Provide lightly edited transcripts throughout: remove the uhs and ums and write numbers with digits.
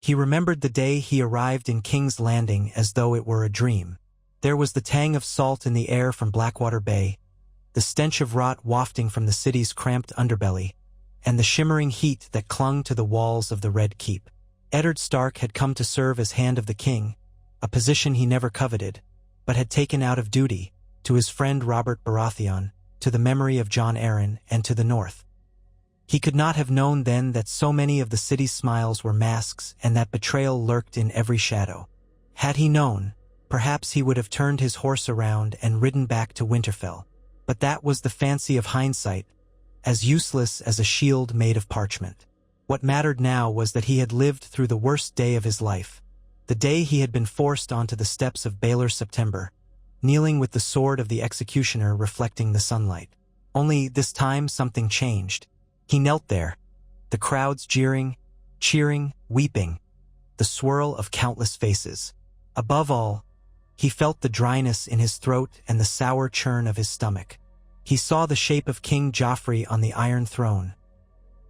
He remembered the day he arrived in King's Landing as though it were a dream. There was the tang of salt in the air from Blackwater Bay, the stench of rot wafting from the city's cramped underbelly, and the shimmering heat that clung to the walls of the Red Keep. Eddard Stark had come to serve as Hand of the King, a position he never coveted, but had taken out of duty, to his friend Robert Baratheon, to the memory of Jon Arryn, and to the North. He could not have known then that so many of the city's smiles were masks and that betrayal lurked in every shadow. Had he known, perhaps he would have turned his horse around and ridden back to Winterfell. But that was the fancy of hindsight, as useless as a shield made of parchment. What mattered now was that he had lived through the worst day of his life, the day he had been forced onto the steps of Baelor September, kneeling with the sword of the executioner reflecting the sunlight. Only this time something changed. He knelt there, the crowds jeering, cheering, weeping, the swirl of countless faces. Above all, he felt the dryness in his throat and the sour churn of his stomach. He saw the shape of King Joffrey on the Iron Throne,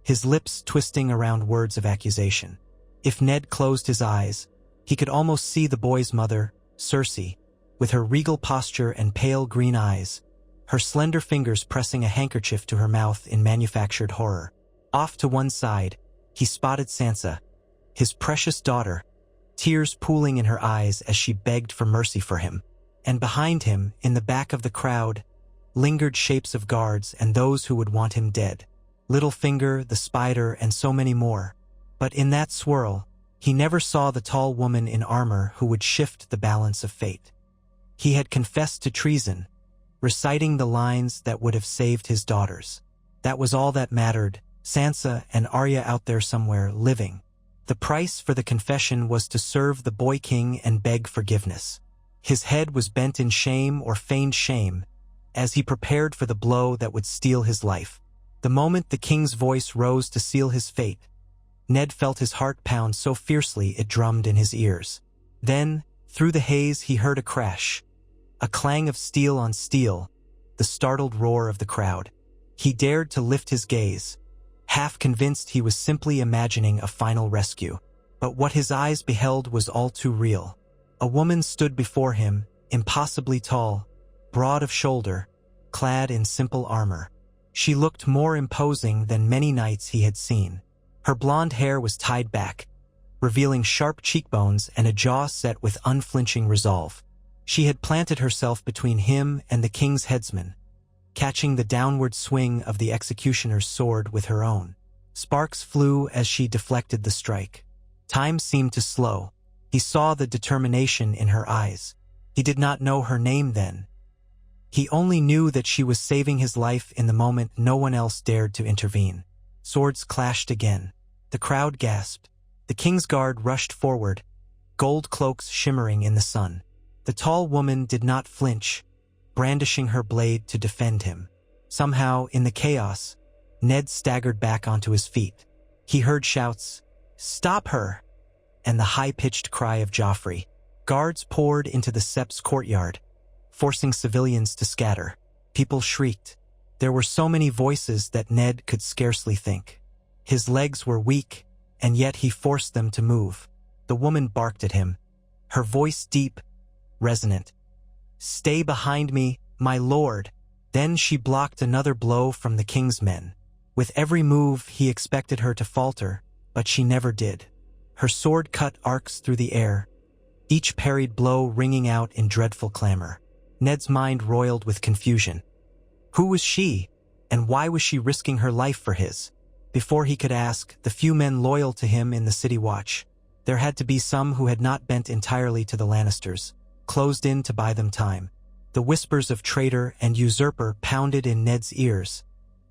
his lips twisting around words of accusation. If Ned closed his eyes, he could almost see the boy's mother, Cersei, with her regal posture and pale green eyes, her slender fingers pressing a handkerchief to her mouth in manufactured horror. Off to one side, he spotted Sansa, his precious daughter, tears pooling in her eyes as she begged for mercy for him. And behind him, in the back of the crowd, lingered shapes of guards and those who would want him dead. Littlefinger, the Spider, and so many more. But in that swirl, he never saw the tall woman in armor who would shift the balance of fate. He had confessed to treason, reciting the lines that would have saved his daughters. That was all that mattered, Sansa and Arya out there somewhere, living. The price for the confession was to serve the boy king and beg forgiveness. His head was bent in shame or feigned shame, as he prepared for the blow that would steal his life. The moment the king's voice rose to seal his fate, Ned felt his heart pound so fiercely it drummed in his ears. Then, through the haze, he heard a crash, a clang of steel on steel, the startled roar of the crowd. He dared to lift his gaze, half convinced he was simply imagining a final rescue. But what his eyes beheld was all too real. A woman stood before him, impossibly tall, broad of shoulder, clad in simple armor. She looked more imposing than many knights he had seen. Her blonde hair was tied back, revealing sharp cheekbones and a jaw set with unflinching resolve. She had planted herself between him and the king's headsman, catching the downward swing of the executioner's sword with her own. Sparks flew as she deflected the strike. Time seemed to slow. He saw the determination in her eyes. He did not know her name then. He only knew that she was saving his life in the moment no one else dared to intervene. Swords clashed again. The crowd gasped. The king's guard rushed forward, gold cloaks shimmering in the sun. The tall woman did not flinch, brandishing her blade to defend him. Somehow, in the chaos, Ned staggered back onto his feet. He heard shouts, "Stop her!" and the high-pitched cry of Joffrey. Guards poured into the Seps courtyard, forcing civilians to scatter. People shrieked. There were so many voices that Ned could scarcely think. His legs were weak, and yet he forced them to move. The woman barked at him, her voice deep, resonant. "Stay behind me, my lord." Then she blocked another blow from the king's men. With every move, he expected her to falter, but she never did. Her sword cut arcs through the air, each parried blow ringing out in dreadful clamor. Ned's mind roiled with confusion. Who was she, and why was she risking her life for his? Before he could ask, the few men loyal to him in the city watch, there had to be some who had not bent entirely to the Lannisters, closed in to buy them time. The whispers of traitor and usurper pounded in Ned's ears,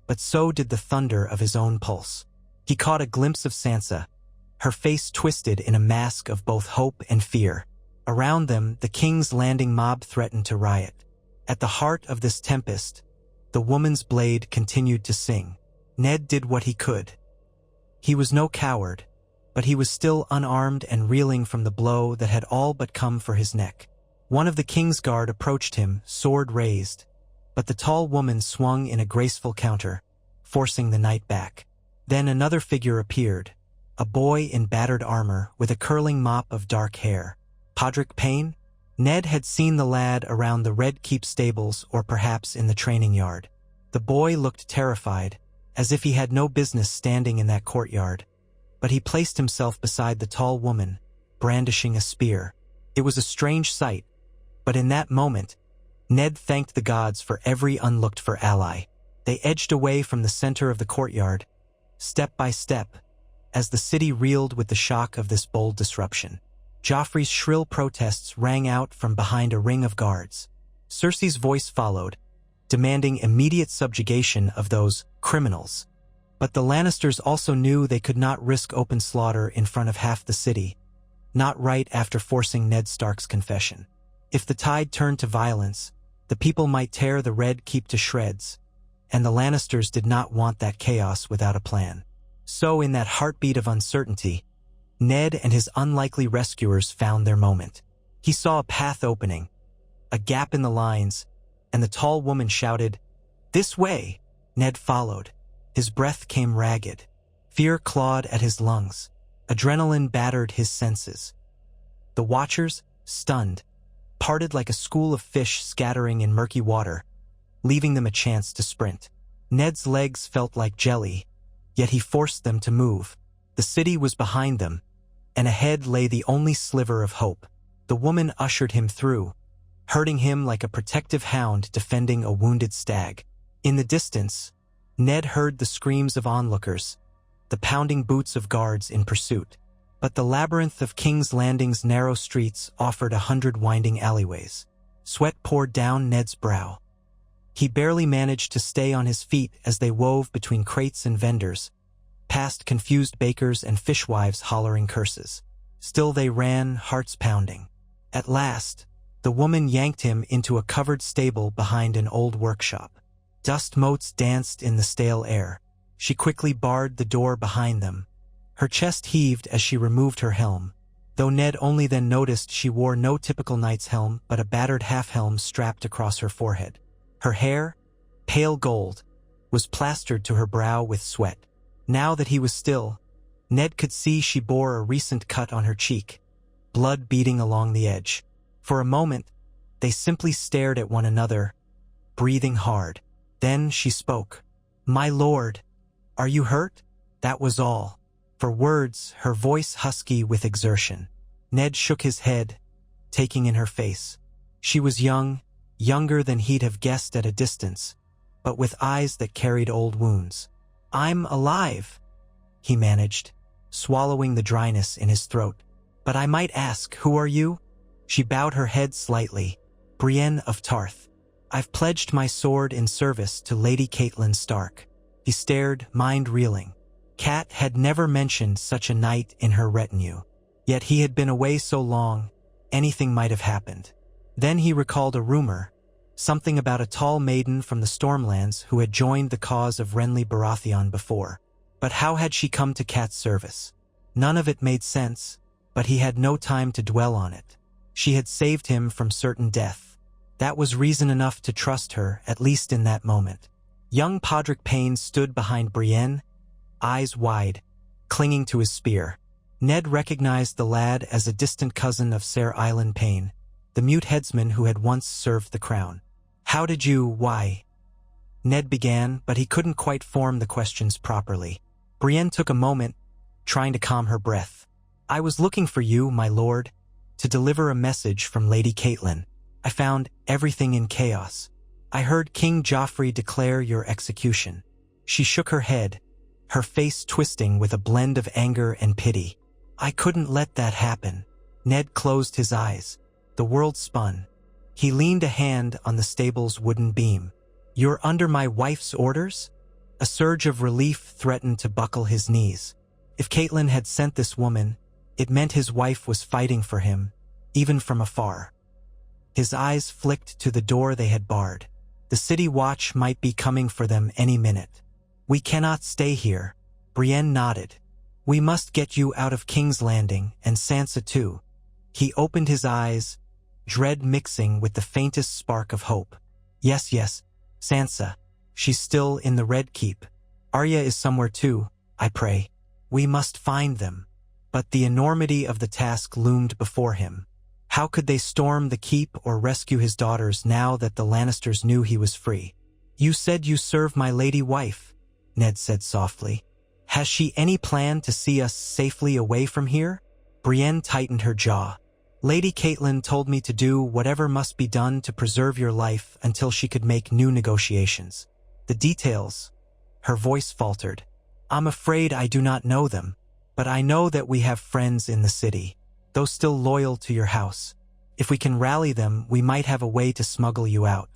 but so did the thunder of his own pulse. He caught a glimpse of Sansa, her face twisted in a mask of both hope and fear. Around them, the King's Landing mob threatened to riot. At the heart of this tempest, the woman's blade continued to sing. Ned did what he could. He was no coward, but he was still unarmed and reeling from the blow that had all but come for his neck. One of the King's Guard approached him, sword raised, but the tall woman swung in a graceful counter, forcing the knight back. Then another figure appeared, a boy in battered armor with a curling mop of dark hair. Podrick Payne? Ned had seen the lad around the Red Keep stables or perhaps in the training yard. The boy looked terrified, as if he had no business standing in that courtyard. But he placed himself beside the tall woman, brandishing a spear. It was a strange sight, but in that moment, Ned thanked the gods for every unlooked-for ally. They edged away from the center of the courtyard, step by step, as the city reeled with the shock of this bold disruption. Joffrey's shrill protests rang out from behind a ring of guards. Cersei's voice followed, demanding immediate subjugation of those criminals. But the Lannisters also knew they could not risk open slaughter in front of half the city, not right after forcing Ned Stark's confession. If the tide turned to violence, the people might tear the Red Keep to shreds, and the Lannisters did not want that chaos without a plan. So in that heartbeat of uncertainty, Ned and his unlikely rescuers found their moment. He saw a path opening, a gap in the lines, and the tall woman shouted, "This way!" Ned followed. His breath came ragged. Fear clawed at his lungs. Adrenaline battered his senses. The watchers, stunned, parted like a school of fish scattering in murky water, leaving them a chance to sprint. Ned's legs felt like jelly, yet he forced them to move. The city was behind them, and ahead lay the only sliver of hope. The woman ushered him through, herding him like a protective hound defending a wounded stag. In the distance, Ned heard the screams of onlookers, the pounding boots of guards in pursuit. But the labyrinth of King's Landing's narrow streets offered 100 winding alleyways. Sweat poured down Ned's brow. He barely managed to stay on his feet as they wove between crates and vendors, past confused bakers and fishwives hollering curses. Still they ran, hearts pounding. At last, the woman yanked him into a covered stable behind an old workshop. Dust motes danced in the stale air. She quickly barred the door behind them. Her chest heaved as she removed her helm, though Ned only then noticed she wore no typical knight's helm but a battered half-helm strapped across her forehead. Her hair, pale gold, was plastered to her brow with sweat. Now that he was still, Ned could see she bore a recent cut on her cheek, blood beading along the edge. For a moment, they simply stared at one another, breathing hard. Then she spoke. "My lord, are you hurt?" That was all. For words, her voice husky with exertion. Ned shook his head, taking in her face. She was young, younger than he'd have guessed at a distance, but with eyes that carried old wounds. "I'm alive," he managed, swallowing the dryness in his throat. "But I might ask, who are you?" She bowed her head slightly. "Brienne of Tarth. I've pledged my sword in service to Lady Catelyn Stark." He stared, mind reeling. Cat had never mentioned such a knight in her retinue. Yet he had been away so long, anything might have happened. Then he recalled a rumor, something about a tall maiden from the Stormlands who had joined the cause of Renly Baratheon before. But how had she come to Cat's service? None of it made sense, but he had no time to dwell on it. She had saved him from certain death. That was reason enough to trust her, at least in that moment. Young Podrick Payne stood behind Brienne, eyes wide, clinging to his spear. Ned recognized the lad as a distant cousin of Ser Island Payne, the mute headsman who had once served the crown. Why? Ned began, but he couldn't quite form the questions properly. Brienne took a moment, trying to calm her breath. "I was looking for you, my lord, to deliver a message from Lady Catelyn. I found everything in chaos. I heard King Joffrey declare your execution." She shook her head, her face twisting with a blend of anger and pity. "I couldn't let that happen." Ned closed his eyes. The world spun. He leaned a hand on the stable's wooden beam. "You're under my wife's orders?" A surge of relief threatened to buckle his knees. If Catelyn had sent this woman, it meant his wife was fighting for him, even from afar. His eyes flicked to the door they had barred. The city watch might be coming for them any minute. "We cannot stay here." Brienne nodded. "We must get you out of King's Landing, and Sansa too." He opened his eyes, dread mixing with the faintest spark of hope. Yes, Sansa. She's still in the Red Keep. Arya is somewhere too, I pray." We must find them. But the enormity of the task loomed before him. How could they storm the keep or rescue his daughters now that the Lannisters knew he was free? You said you serve my lady wife, Ned said softly. Has she any plan to see us safely away from here? Brienne tightened her jaw. Lady Catelyn told me to do whatever must be done to preserve your life until she could make new negotiations. The details. Her voice faltered. I'm afraid I do not know them, but I know that we have friends in the city, those still loyal to your house. If we can rally them, we might have a way to smuggle you out.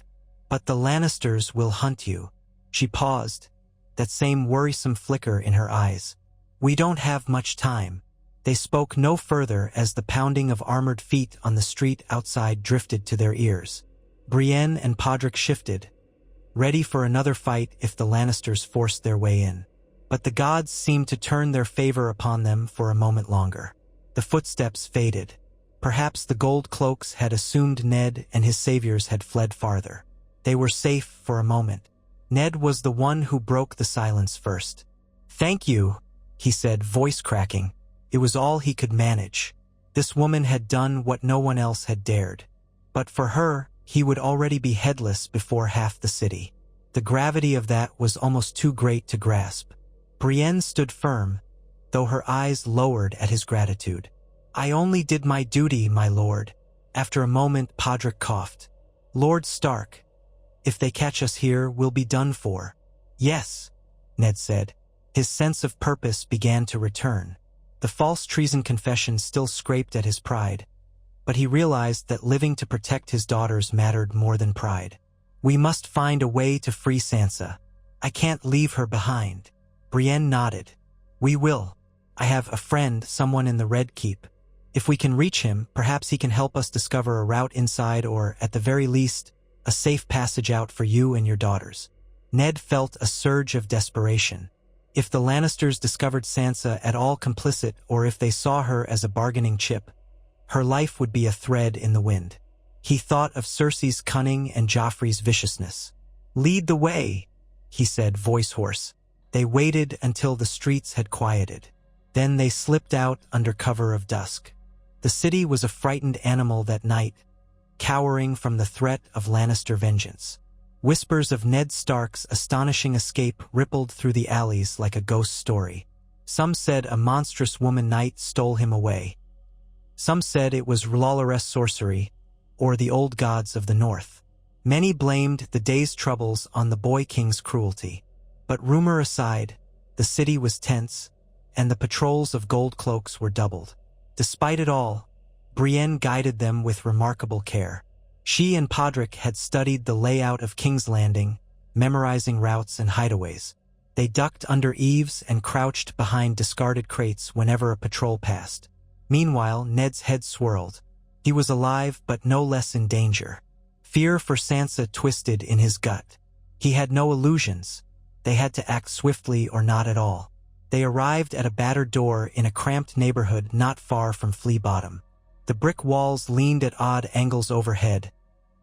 But the Lannisters will hunt you. She paused, that same worrisome flicker in her eyes. We don't have much time. They spoke no further as the pounding of armored feet on the street outside drifted to their ears. Brienne and Podrick shifted, ready for another fight if the Lannisters forced their way in. But the gods seemed to turn their favor upon them for a moment longer. The footsteps faded. Perhaps the gold cloaks had assumed Ned and his saviors had fled farther. They were safe for a moment. Ned was the one who broke the silence first. Thank you, he said, voice cracking. It was all he could manage. This woman had done what no one else had dared. But for her, he would already be headless before half the city. The gravity of that was almost too great to grasp. Brienne stood firm, though her eyes lowered at his gratitude. I only did my duty, my lord. After a moment, Podrick coughed. Lord Stark, if they catch us here, we'll be done for. Yes, Ned said. His sense of purpose began to return. The false treason confession still scraped at his pride, but he realized that living to protect his daughters mattered more than pride. We must find a way to free Sansa. I can't leave her behind. Brienne nodded. We will. I have a friend, someone in the Red Keep. If we can reach him, perhaps he can help us discover a route inside or, at the very least, a safe passage out for you and your daughters. Ned felt a surge of desperation. If the Lannisters discovered Sansa at all complicit or if they saw her as a bargaining chip, her life would be a thread in the wind. He thought of Cersei's cunning and Joffrey's viciousness. Lead the way, he said, voice hoarse. They waited until the streets had quieted. Then they slipped out under cover of dusk. The city was a frightened animal that night, cowering from the threat of Lannister vengeance. Whispers of Ned Stark's astonishing escape rippled through the alleys like a ghost story. Some said a monstrous woman knight stole him away. Some said it was R'hlloreth's sorcery, or the old gods of the north. Many blamed the day's troubles on the boy king's cruelty. But rumor aside, the city was tense, and the patrols of gold cloaks were doubled. Despite it all, Brienne guided them with remarkable care. She and Podrick had studied the layout of King's Landing, memorizing routes and hideaways. They ducked under eaves and crouched behind discarded crates whenever a patrol passed. Meanwhile, Ned's head swirled. He was alive, but no less in danger. Fear for Sansa twisted in his gut. He had no illusions. They had to act swiftly or not at all. They arrived at a battered door in a cramped neighborhood not far from Flea Bottom. The brick walls leaned at odd angles overhead,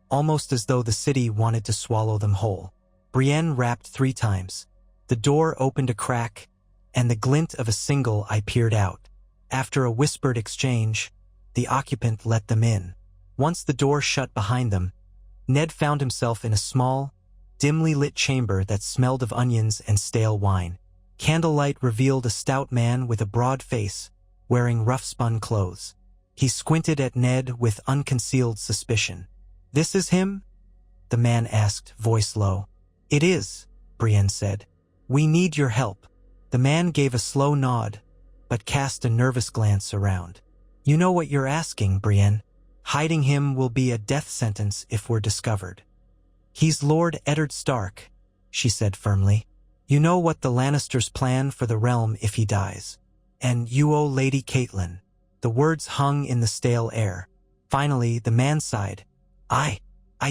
almost as though the city wanted to swallow them whole. Brienne rapped 3 times. The door opened a crack, and the glint of a single eye peered out. After a whispered exchange, the occupant let them in. Once the door shut behind them, Ned found himself in a small, dimly lit chamber that smelled of onions and stale wine. Candlelight revealed a stout man with a broad face, wearing rough-spun clothes. He squinted at Ned with unconcealed suspicion. This is him? The man asked, voice low. It is, Brienne said. We need your help. The man gave a slow nod, but cast a nervous glance around. You know what you're asking, Brienne. Hiding him will be a death sentence if we're discovered. He's Lord Eddard Stark, she said firmly. You know what the Lannisters plan for the realm if he dies. And you owe Lady Catelyn. The words hung in the stale air. Finally, the man sighed. I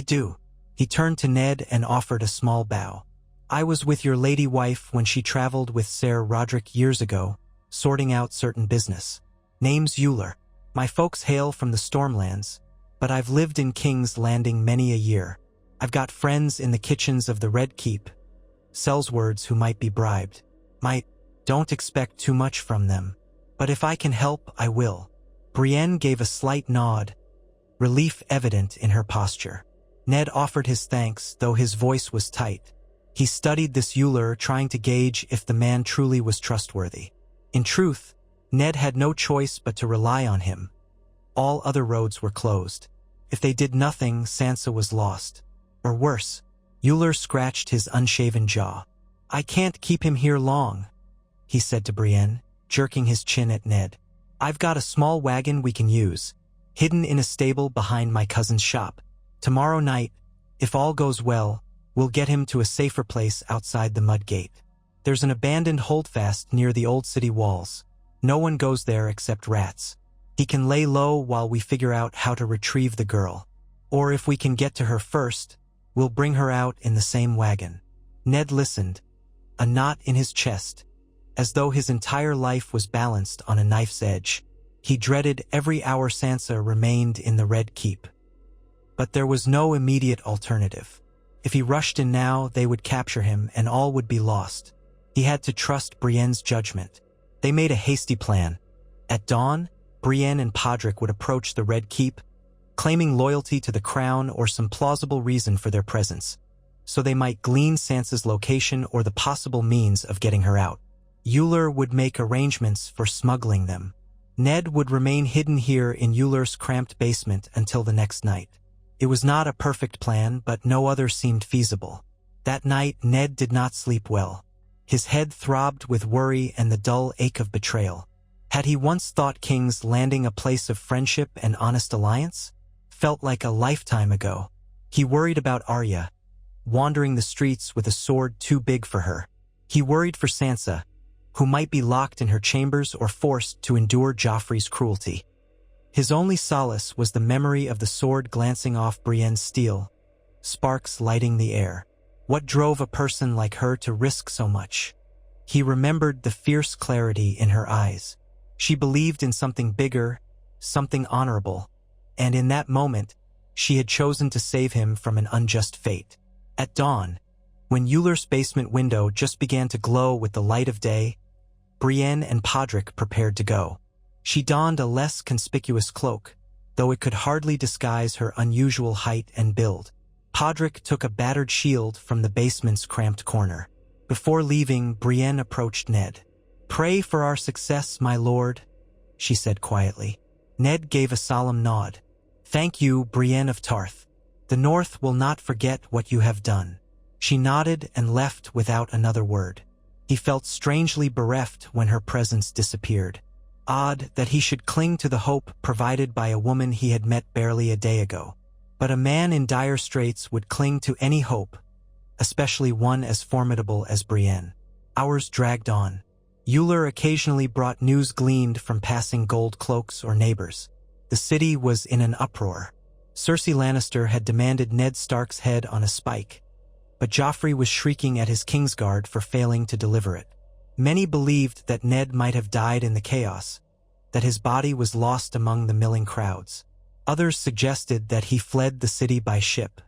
do. He turned to Ned and offered a small bow. I was with your lady wife when she traveled with Ser Roderick years ago, sorting out certain business. Name's Euler. My folks hail from the Stormlands, but I've lived in King's Landing many a year. I've got friends in the kitchens of the Red Keep, Sells words who might be bribed. Don't expect too much from them. But if I can help, I will." Brienne gave a slight nod, relief evident in her posture. Ned offered his thanks, though his voice was tight. He studied this Euler, trying to gauge if the man truly was trustworthy. In truth, Ned had no choice but to rely on him. All other roads were closed. If they did nothing, Sansa was lost. Or worse, Euler scratched his unshaven jaw. "I can't keep him here long," he said to Brienne, jerking his chin at Ned. "I've got a small wagon we can use, hidden in a stable behind my cousin's shop. Tomorrow night, if all goes well, we'll get him to a safer place outside the mud gate. There's an abandoned holdfast near the old city walls. No one goes there except rats. He can lay low while we figure out how to retrieve the girl. Or if we can get to her first, we'll bring her out in the same wagon." Ned listened, a knot in his chest, as though his entire life was balanced on a knife's edge. He dreaded every hour Sansa remained in the Red Keep. But there was no immediate alternative. If he rushed in now, they would capture him and all would be lost. He had to trust Brienne's judgment. They made a hasty plan. At dawn, Brienne and Podrick would approach the Red Keep, claiming loyalty to the crown or some plausible reason for their presence, so they might glean Sansa's location or the possible means of getting her out. Euler would make arrangements for smuggling them. Ned would remain hidden here in Euler's cramped basement until the next night. It was not a perfect plan, but no other seemed feasible. That night, Ned did not sleep well. His head throbbed with worry and the dull ache of betrayal. Had he once thought King's Landing a place of friendship and honest alliance? Felt like a lifetime ago. He worried about Arya, wandering the streets with a sword too big for her. He worried for Sansa, who might be locked in her chambers or forced to endure Joffrey's cruelty. His only solace was the memory of the sword glancing off Brienne's steel, sparks lighting the air. What drove a person like her to risk so much? He remembered the fierce clarity in her eyes. She believed in something bigger, something honorable, and in that moment, she had chosen to save him from an unjust fate. At dawn, when Euler's basement window just began to glow with the light of day, Brienne and Podrick prepared to go. She donned a less conspicuous cloak, though it could hardly disguise her unusual height and build. Podrick took a battered shield from the basement's cramped corner. Before leaving, Brienne approached Ned. "Pray for our success, my lord," she said quietly. Ned gave a solemn nod. "Thank you, Brienne of Tarth. The North will not forget what you have done." She nodded and left without another word. He felt strangely bereft when her presence disappeared. Odd that he should cling to the hope provided by a woman he had met barely a day ago. But a man in dire straits would cling to any hope, especially one as formidable as Brienne. Hours dragged on. Euler occasionally brought news gleaned from passing gold cloaks or neighbors. The city was in an uproar. Cersei Lannister had demanded Ned Stark's head on a spike, but Joffrey was shrieking at his Kingsguard for failing to deliver it. Many believed that Ned might have died in the chaos, that his body was lost among the milling crowds. Others suggested that he fled the city by ship.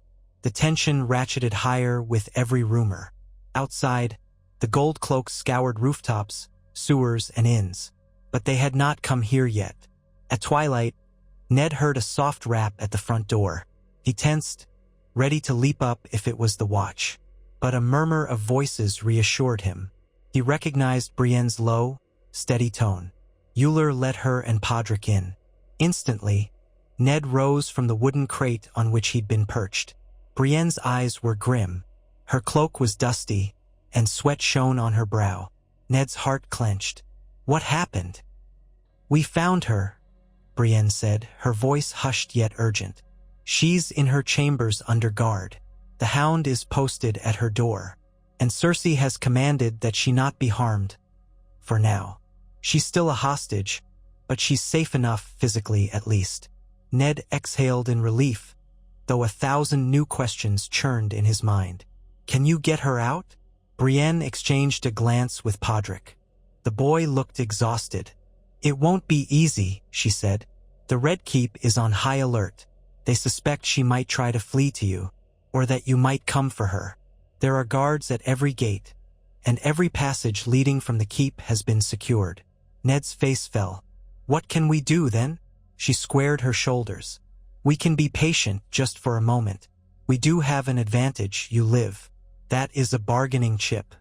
The tension ratcheted higher with every rumor. Outside, the gold cloaks scoured rooftops, sewers, and inns, but they had not come here yet. At twilight, Ned heard a soft rap at the front door. He tensed, ready to leap up if it was the watch. But a murmur of voices reassured him. He recognized Brienne's low, steady tone. Euler let her and Podrick in. Instantly, Ned rose from the wooden crate on which he'd been perched. Brienne's eyes were grim. Her cloak was dusty, and sweat shone on her brow. Ned's heart clenched. "What happened?" "We found her," Brienne said, her voice hushed yet urgent. "She's in her chambers under guard. The hound is posted at her door, and Cersei has commanded that she not be harmed. For now. She's still a hostage, but she's safe enough physically at least." Ned exhaled in relief, though 1,000 new questions churned in his mind. "Can you get her out?" Brienne exchanged a glance with Podrick. The boy looked exhausted. "It won't be easy," she said. "The Red Keep is on high alert. They suspect she might try to flee to you, or that you might come for her. There are guards at every gate. and every passage leading from the keep has been secured. Ned's face fell. What can we do, then? She squared her shoulders. We can be patient just for a moment. We do have an advantage, you live. That is a bargaining chip.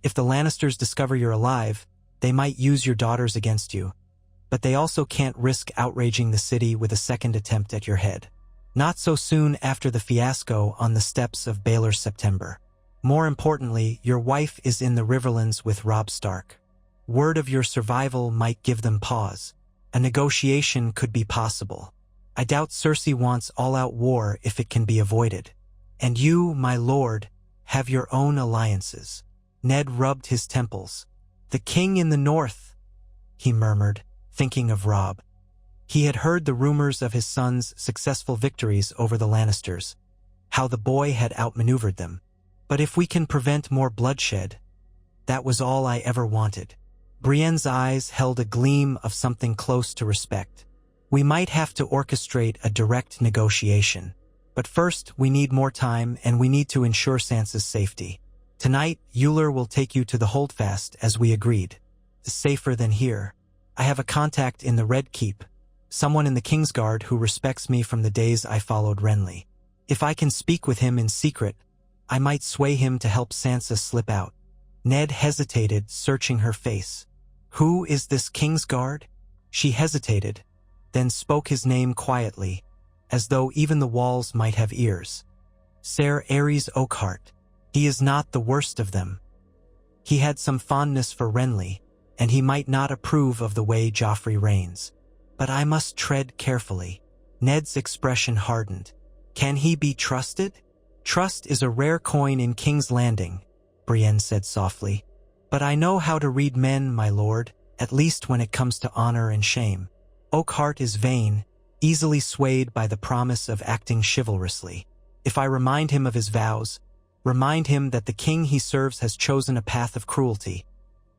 If the Lannisters discover you're alive, they might use your daughters against you. But they also can't risk outraging the city with a second attempt at your head. Not so soon after the fiasco on the steps of Baelor September. More importantly, your wife is in the Riverlands with Robb Stark. Word of your survival might give them pause. A negotiation could be possible. I doubt Cersei wants all-out war if it can be avoided. And you, my lord, have your own alliances. Ned rubbed his temples. The king in the north, he murmured, thinking of Robb. He had heard the rumors of his son's successful victories over the Lannisters, how the boy had outmaneuvered them. But if we can prevent more bloodshed, that was all I ever wanted. Brienne's eyes held a gleam of something close to respect. We might have to orchestrate a direct negotiation. But first, we need more time, and we need to ensure Sansa's safety. Tonight, Euler will take you to the Holdfast as we agreed. Safer than here. I have a contact in the Red Keep, someone in the Kingsguard who respects me from the days I followed Renly. If I can speak with him in secret, I might sway him to help Sansa slip out. Ned hesitated, searching her face. Who is this Kingsguard? She hesitated, then spoke his name quietly, as though even the walls might have ears. Ser Aerys Oakhart. He is not the worst of them. He had some fondness for Renly, and he might not approve of the way Joffrey reigns. But I must tread carefully. Ned's expression hardened. Can he be trusted? Trust is a rare coin in King's Landing, Brienne said softly. But I know how to read men, my lord, at least when it comes to honor and shame. Oakhart is vain, easily swayed by the promise of acting chivalrously. If I remind him of his vows, remind him that the king he serves has chosen a path of cruelty,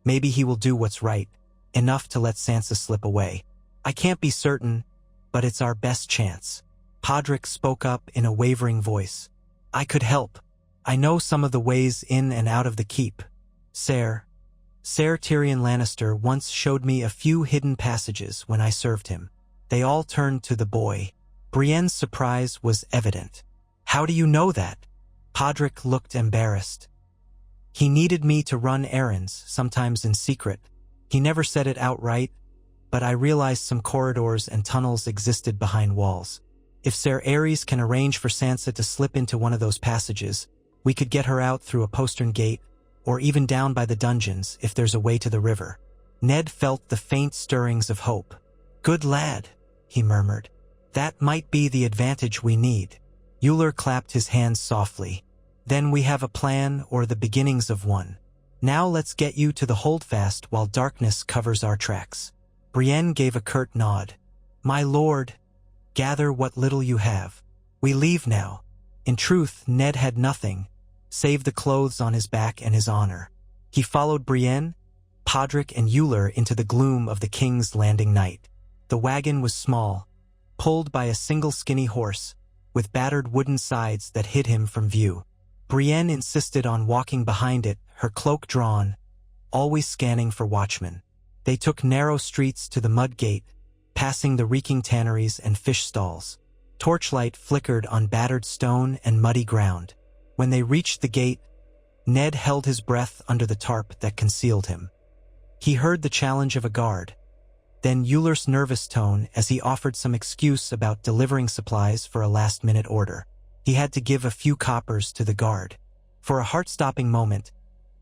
maybe he will do what's right, enough to let Sansa slip away. I can't be certain, but it's our best chance. Podrick spoke up in a wavering voice. I could help. I know some of the ways in and out of the keep. Ser Tyrion Lannister once showed me a few hidden passages when I served him. They all turned to the boy. Brienne's surprise was evident. How do you know that? Podrick looked embarrassed. He needed me to run errands, sometimes in secret. He never said it outright, but I realized some corridors and tunnels existed behind walls. If Ser Aerys can arrange for Sansa to slip into one of those passages, we could get her out through a postern gate, or even down by the dungeons if there's a way to the river. Ned felt the faint stirrings of hope. Good lad, he murmured. That might be the advantage we need. Euler clapped his hands softly. Then we have a plan, or the beginnings of one. Now let's get you to the Holdfast while darkness covers our tracks. Brienne gave a curt nod. My lord, gather what little you have. We leave now. In truth, Ned had nothing, save the clothes on his back and his honor. He followed Brienne, Podrick, and Euler into the gloom of the King's Landing night. The wagon was small, pulled by a single skinny horse, with battered wooden sides that hid him from view. Brienne insisted on walking behind it, her cloak drawn, always scanning for watchmen. They took narrow streets to the mud gate, passing the reeking tanneries and fish stalls. Torchlight flickered on battered stone and muddy ground. When they reached the gate, Ned held his breath under the tarp that concealed him. He heard the challenge of a guard, then Euler's nervous tone as he offered some excuse about delivering supplies for a last-minute order. He had to give a few coppers to the guard. For a heart-stopping moment,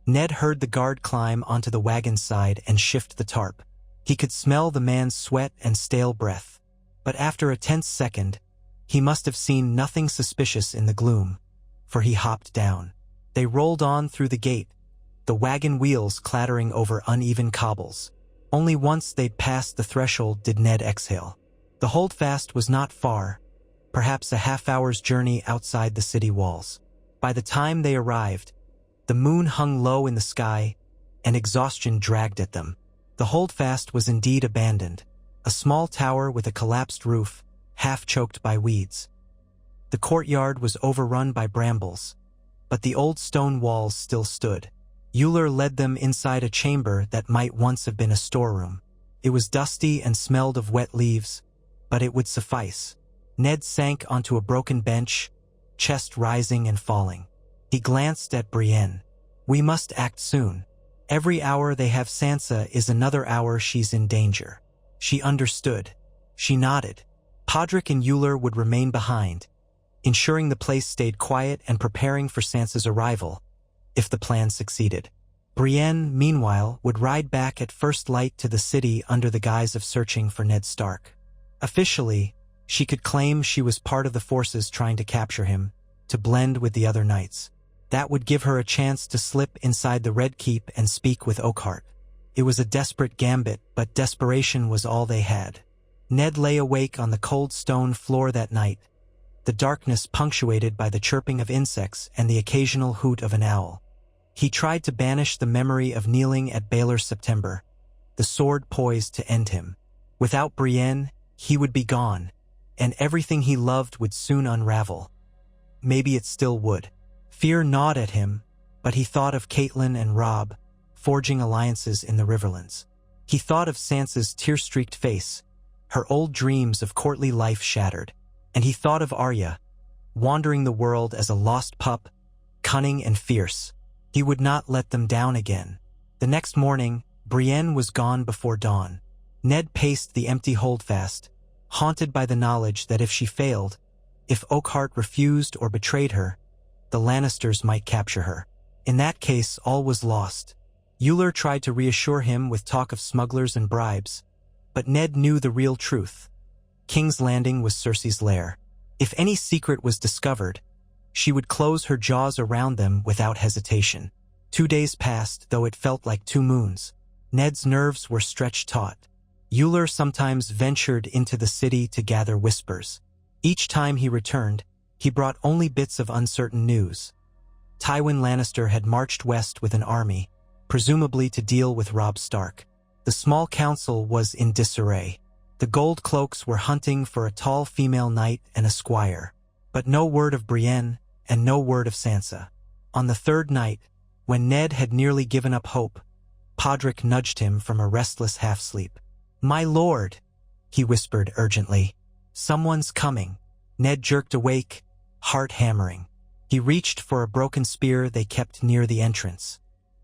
Ned heard the guard climb onto the wagon's side and shift the tarp. He could smell the man's sweat and stale breath. But after a tense second, he must have seen nothing suspicious in the gloom, for he hopped down. They rolled on through the gate, the wagon wheels clattering over uneven cobbles. Only once they'd passed the threshold did Ned exhale. The Holdfast was not far, perhaps a half-hour's journey outside the city walls. By the time they arrived, the moon hung low in the sky, and exhaustion dragged at them. The Holdfast was indeed abandoned, a small tower with a collapsed roof, half-choked by weeds. The courtyard was overrun by brambles, but the old stone walls still stood. Euler led them inside a chamber that might once have been a storeroom. It was dusty and smelled of wet leaves, but it would suffice. Ned sank onto a broken bench, chest rising and falling. He glanced at Brienne. "We must act soon. Every hour they have Sansa is another hour she's in danger." She understood. She nodded. Podrick and Euler would remain behind, ensuring the place stayed quiet and preparing for Sansa's arrival, if the plan succeeded. Brienne, meanwhile, would ride back at first light to the city under the guise of searching for Ned Stark. Officially, she could claim she was part of the forces trying to capture him, to blend with the other knights. That would give her a chance to slip inside the Red Keep and speak with Oakheart. It was a desperate gambit, but desperation was all they had. Ned lay awake on the cold stone floor that night, the darkness punctuated by the chirping of insects and the occasional hoot of an owl. He tried to banish the memory of kneeling at Baelor's September, the sword poised to end him. Without Brienne, he would be gone, and everything he loved would soon unravel. Maybe it still would. Fear gnawed at him, but he thought of Catelyn and Robb, forging alliances in the Riverlands. He thought of Sansa's tear-streaked face, her old dreams of courtly life shattered. And he thought of Arya, wandering the world as a lost pup, cunning and fierce. He would not let them down again. The next morning, Brienne was gone before dawn. Ned paced the empty holdfast, haunted by the knowledge that if she failed, if Oakheart refused or betrayed her, the Lannisters might capture her. In that case, all was lost. Euler tried to reassure him with talk of smugglers and bribes, but Ned knew the real truth. King's Landing was Cersei's lair. If any secret was discovered, she would close her jaws around them without hesitation. 2 days passed, though it felt like 2 moons. Ned's nerves were stretched taut. Euler sometimes ventured into the city to gather whispers. Each time he returned, he brought only bits of uncertain news. Tywin Lannister had marched west with an army, presumably to deal with Robb Stark. The small council was in disarray. The Gold Cloaks were hunting for a tall female knight and a squire, but no word of Brienne and no word of Sansa. On the 3rd night, when Ned had nearly given up hope, Podrick nudged him from a restless half-sleep. "My lord," he whispered urgently. "Someone's coming." Ned jerked awake, heart hammering. He reached for a broken spear they kept near the entrance.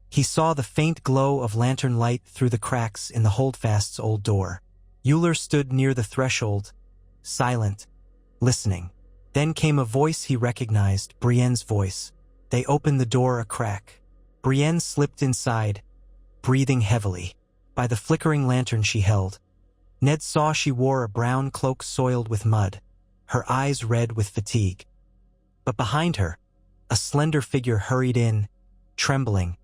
He saw the faint glow of lantern light through the cracks in the holdfast's old door. Euler stood near the threshold, silent, listening. Then came a voice he recognized, Brienne's voice. They opened the door a crack. Brienne slipped inside, breathing heavily. By the flickering lantern she held, Ned saw she wore a brown cloak soiled with mud, her eyes red with fatigue. But behind her, a slender figure hurried in, trembling,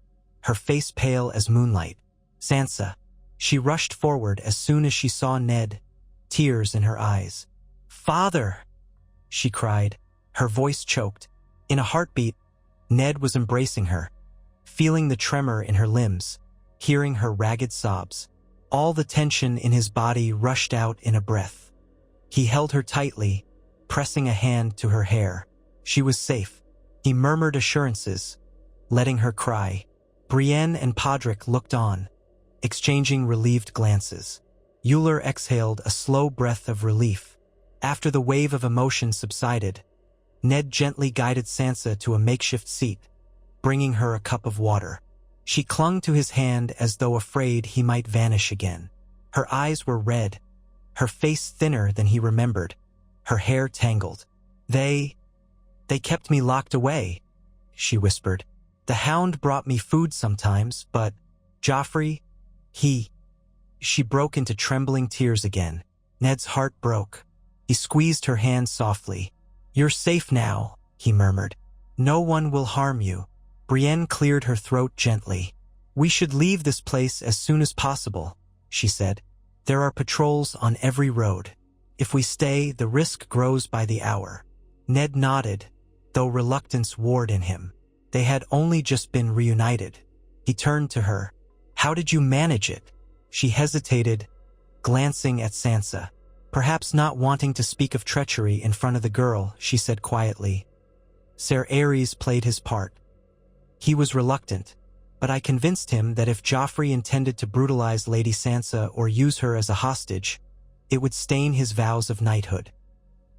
her face pale as moonlight. "Sansa." She rushed forward as soon as she saw Ned, tears in her eyes. "Father!" she cried, her voice choked. In a heartbeat, Ned was embracing her, feeling the tremor in her limbs, hearing her ragged sobs. All the tension in his body rushed out in a breath. He held her tightly, pressing a hand to her hair. She was safe. He murmured assurances, letting her cry. Brienne and Podrick looked on, exchanging relieved glances. Euler exhaled a slow breath of relief. After the wave of emotion subsided, Ned gently guided Sansa to a makeshift seat, bringing her a cup of water. She clung to his hand as though afraid he might vanish again. Her eyes were red, her face thinner than he remembered, her hair tangled. They kept me locked away," she whispered. "The Hound brought me food sometimes, but Joffrey, She broke into trembling tears again. Ned's heart broke. He squeezed her hand softly. "You're safe now," he murmured. "No one will harm you." Brienne cleared her throat gently. "We should leave this place as soon as possible," she said. "There are patrols on every road. If we stay, the risk grows by the hour." Ned nodded, though reluctance warred in him. They had only just been reunited. He turned to her. "How did you manage it?" She hesitated, glancing at Sansa. Perhaps not wanting to speak of treachery in front of the girl, she said quietly. "Ser Aerys played his part. He was reluctant, but I convinced him that if Joffrey intended to brutalize Lady Sansa or use her as a hostage, it would stain his vows of knighthood.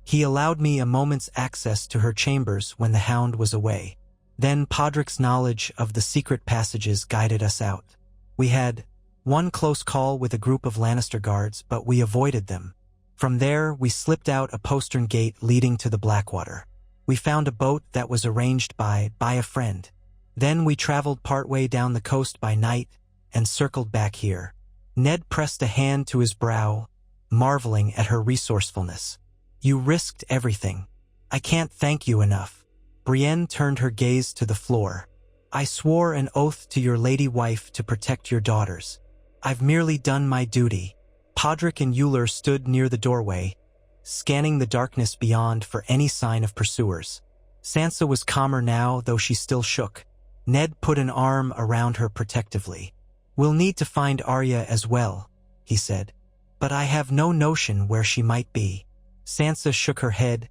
He allowed me a moment's access to her chambers when the Hound was away. Then Podrick's knowledge of the secret passages guided us out. We had one close call with a group of Lannister guards, but we avoided them. From there, we slipped out a postern gate leading to the Blackwater. We found a boat that was arranged by a friend. Then we traveled partway down the coast by night and circled back here. Ned pressed a hand to his brow, marveling at her resourcefulness. You risked everything. I can't thank you enough. Brienne turned her gaze to the floor. I swore an oath to your lady wife to protect your daughters. I've merely done my duty. Podrick and Euler stood near the doorway, scanning the darkness beyond for any sign of pursuers. Sansa was calmer now, though she still shook. Ned put an arm around her protectively. We'll need to find Arya as well, he said. But I have no notion where she might be. Sansa shook her head,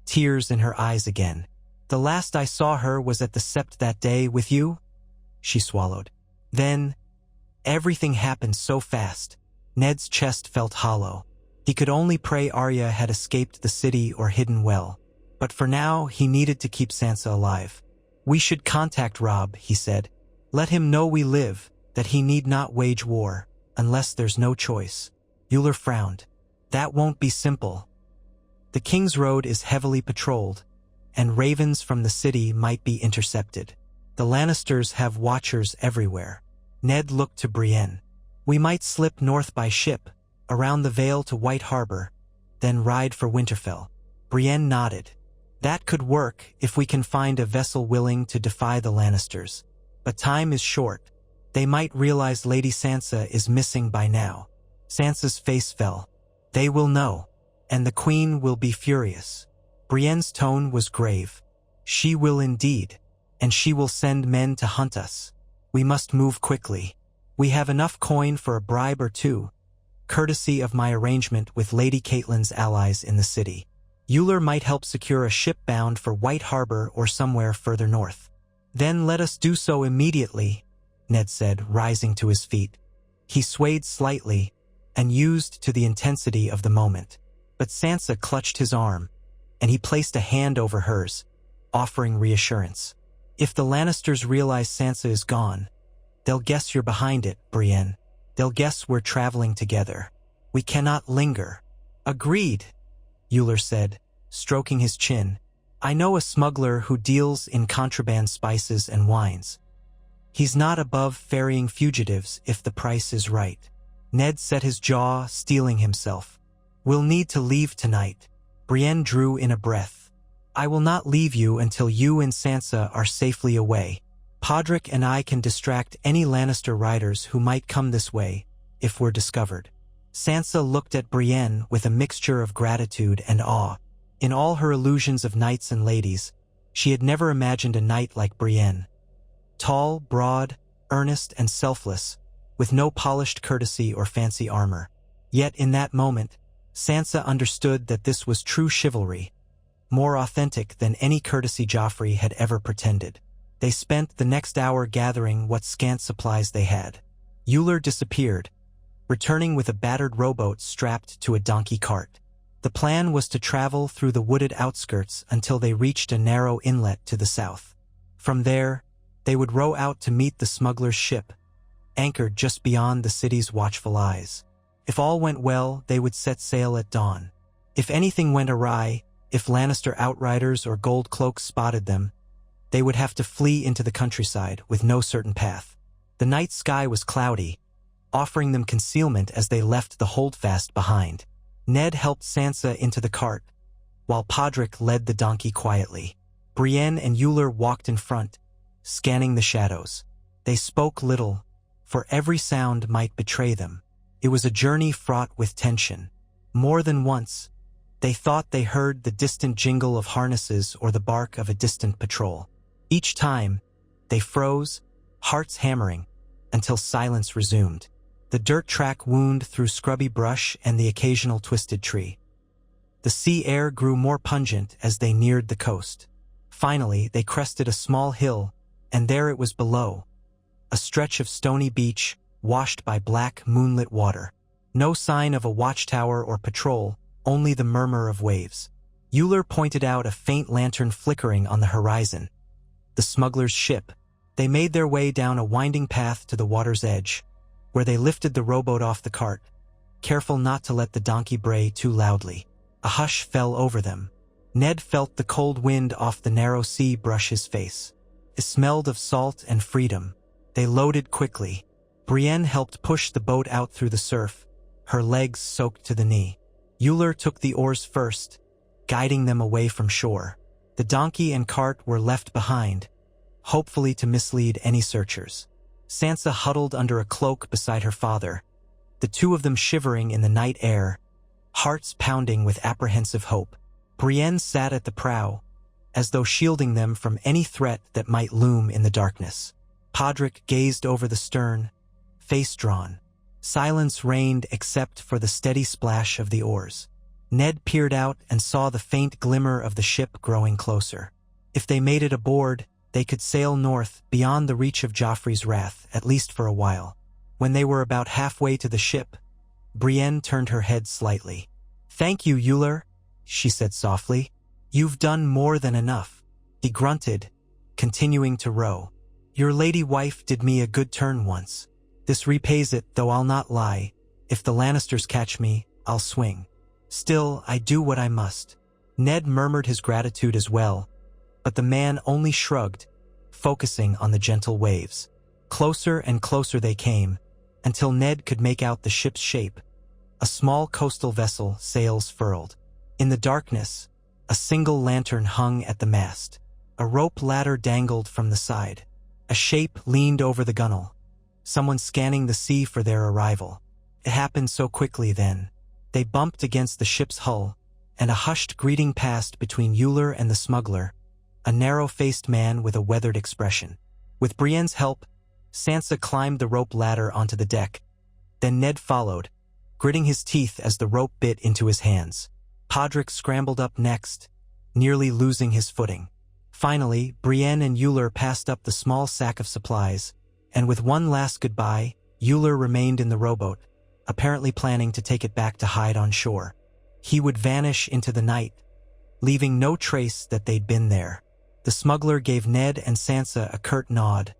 tears in her eyes again. The last I saw her was at the Sept that day with you? She swallowed. Then, everything happened so fast. Ned's chest felt hollow. He could only pray Arya had escaped the city or hidden well. But for now, he needed to keep Sansa alive. We should contact Robb, he said. Let him know we live, that he need not wage war, unless there's no choice. Euler frowned. That won't be simple. The King's Road is heavily patrolled, and ravens from the city might be intercepted. The Lannisters have watchers everywhere. Ned looked to Brienne. We might slip north by ship, around the Vale to White Harbor, then ride for Winterfell. Brienne nodded. That could work if we can find a vessel willing to defy the Lannisters. But time is short. They might realize Lady Sansa is missing by now. Sansa's face fell. They will know, and the Queen will be furious. Brienne's tone was grave. She will indeed, and she will send men to hunt us. We must move quickly. We have enough coin for a bribe or two, courtesy of my arrangement with Lady Catelyn's allies in the city. Euler might help secure a ship bound for White Harbor or somewhere further north. Then let us do so immediately, Ned said, rising to his feet. He swayed slightly and used to the intensity of the moment. But Sansa clutched his arm, and he placed a hand over hers, offering reassurance. If the Lannisters realize Sansa is gone, they'll guess you're behind it, Brienne. They'll guess we're traveling together. We cannot linger. Agreed, Euler said, stroking his chin. I know a smuggler who deals in contraband spices and wines. He's not above ferrying fugitives if the price is right. Ned set his jaw, steeling himself. We'll need to leave tonight. Brienne drew in a breath. I will not leave you until you and Sansa are safely away. Podrick and I can distract any Lannister riders who might come this way, if we're discovered. Sansa looked at Brienne with a mixture of gratitude and awe. In all her illusions of knights and ladies, she had never imagined a knight like Brienne. Tall, broad, earnest, and selfless, with no polished courtesy or fancy armor. Yet in that moment, Sansa understood that this was true chivalry, more authentic than any courtesy Joffrey had ever pretended. They spent the next hour gathering what scant supplies they had. Euler disappeared, returning with a battered rowboat strapped to a donkey cart. The plan was to travel through the wooded outskirts until they reached a narrow inlet to the south. From there, they would row out to meet the smuggler's ship, anchored just beyond the city's watchful eyes. If all went well, they would set sail at dawn. If anything went awry, if Lannister outriders or gold cloaks spotted them, they would have to flee into the countryside with no certain path. The night sky was cloudy, offering them concealment as they left the holdfast behind. Ned helped Sansa into the cart, while Podrick led the donkey quietly. Brienne and Euler walked in front, scanning the shadows. They spoke little, for every sound might betray them. It was a journey fraught with tension. More than once, they thought they heard the distant jingle of harnesses or the bark of a distant patrol. Each time, they froze, hearts hammering, until silence resumed. The dirt track wound through scrubby brush and the occasional twisted tree. The sea air grew more pungent as they neared the coast. Finally, they crested a small hill, and there it was below, a stretch of stony beach washed by black, moonlit water. No sign of a watchtower or patrol, only the murmur of waves. Euler pointed out a faint lantern flickering on the horizon. The smugglers' ship. They made their way down a winding path to the water's edge, where they lifted the rowboat off the cart, careful not to let the donkey bray too loudly. A hush fell over them. Ned felt the cold wind off the narrow sea brush his face. It smelled of salt and freedom. They loaded quickly. Brienne helped push the boat out through the surf, her legs soaked to the knee. Euler took the oars first, guiding them away from shore. The donkey and cart were left behind, hopefully to mislead any searchers. Sansa huddled under a cloak beside her father, the two of them shivering in the night air, hearts pounding with apprehensive hope. Brienne sat at the prow, as though shielding them from any threat that might loom in the darkness. Podrick gazed over the stern, face drawn. Silence reigned except for the steady splash of the oars. Ned peered out and saw the faint glimmer of the ship growing closer. If they made it aboard, they could sail north beyond the reach of Joffrey's wrath, at least for a while. When they were about halfway to the ship, Brienne turned her head slightly. "Thank you, Euler," she said softly. "You've done more than enough." He grunted, continuing to row. "Your lady wife did me a good turn once. This repays it, though I'll not lie. If the Lannisters catch me, I'll swing. Still, I do what I must." Ned murmured his gratitude as well, but the man only shrugged, focusing on the gentle waves. Closer and closer they came, until Ned could make out the ship's shape. A small coastal vessel, sails furled. In the darkness, a single lantern hung at the mast. A rope ladder dangled from the side. A shape leaned over the gunwale, someone scanning the sea for their arrival. It happened so quickly then. They bumped against the ship's hull, and a hushed greeting passed between Euler and the smuggler, a narrow-faced man with a weathered expression. With Brienne's help, Sansa climbed the rope ladder onto the deck. Then Ned followed, gritting his teeth as the rope bit into his hands. Podrick scrambled up next, nearly losing his footing. Finally, Brienne and Euler passed up the small sack of supplies, and with one last goodbye, Euler remained in the rowboat, apparently planning to take it back to hide on shore. He would vanish into the night, leaving no trace that they'd been there. The smuggler gave Ned and Sansa a curt nod,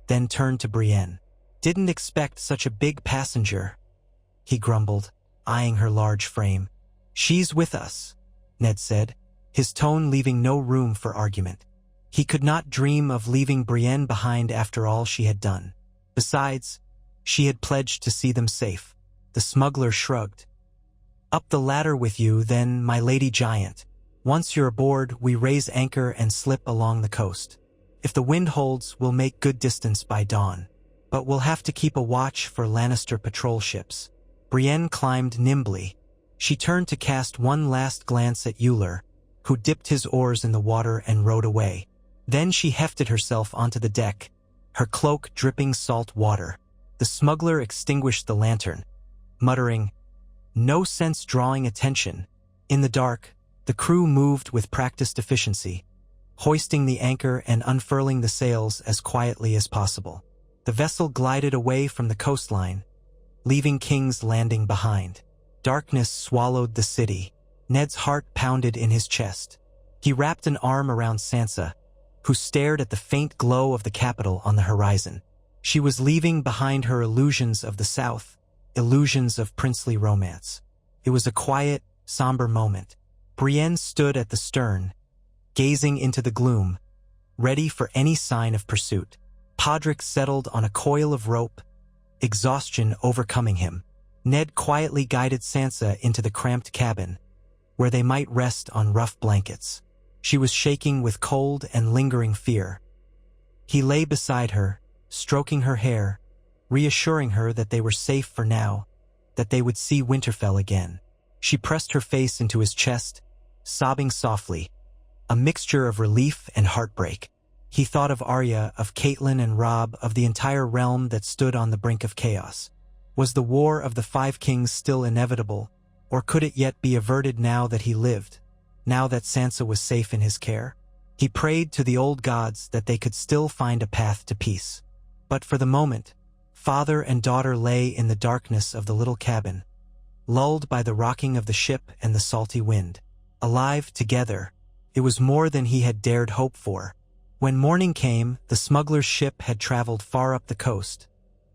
then turned to Brienne. "Didn't expect such a big passenger," he grumbled, eyeing her large frame. "She's with us," Ned said, his tone leaving no room for argument. He could not dream of leaving Brienne behind after all she had done. Besides, she had pledged to see them safe. The smuggler shrugged. "Up the ladder with you, then, my lady giant. Once you're aboard, we raise anchor and slip along the coast. If the wind holds, we'll make good distance by dawn. But we'll have to keep a watch for Lannister patrol ships." Brienne climbed nimbly. She turned to cast one last glance at Euler, who dipped his oars in the water and rowed away. Then she hefted herself onto the deck, her cloak dripping salt water. The smuggler extinguished the lantern, muttering, "No sense drawing attention." In the dark, the crew moved with practiced efficiency, hoisting the anchor and unfurling the sails as quietly as possible. The vessel glided away from the coastline, leaving King's Landing behind. Darkness swallowed the city. Ned's heart pounded in his chest. He wrapped an arm around Sansa, who stared at the faint glow of the capital on the horizon. She was leaving behind her illusions of the South, illusions of princely romance. It was a quiet, somber moment. Brienne stood at the stern, gazing into the gloom, ready for any sign of pursuit. Podrick settled on a coil of rope, exhaustion overcoming him. Ned quietly guided Sansa into the cramped cabin, where they might rest on rough blankets. She was shaking with cold and lingering fear. He lay beside her, stroking her hair, reassuring her that they were safe for now, that they would see Winterfell again. She pressed her face into his chest, sobbing softly, a mixture of relief and heartbreak. He thought of Arya, of Catelyn and Robb, of the entire realm that stood on the brink of chaos. Was the War of the Five Kings still inevitable, or could it yet be averted now that he lived, now that Sansa was safe in his care? He prayed to the old gods that they could still find a path to peace. But for the moment, father and daughter lay in the darkness of the little cabin, lulled by the rocking of the ship and the salty wind. Alive together, it was more than he had dared hope for. When morning came, the smuggler's ship had traveled far up the coast,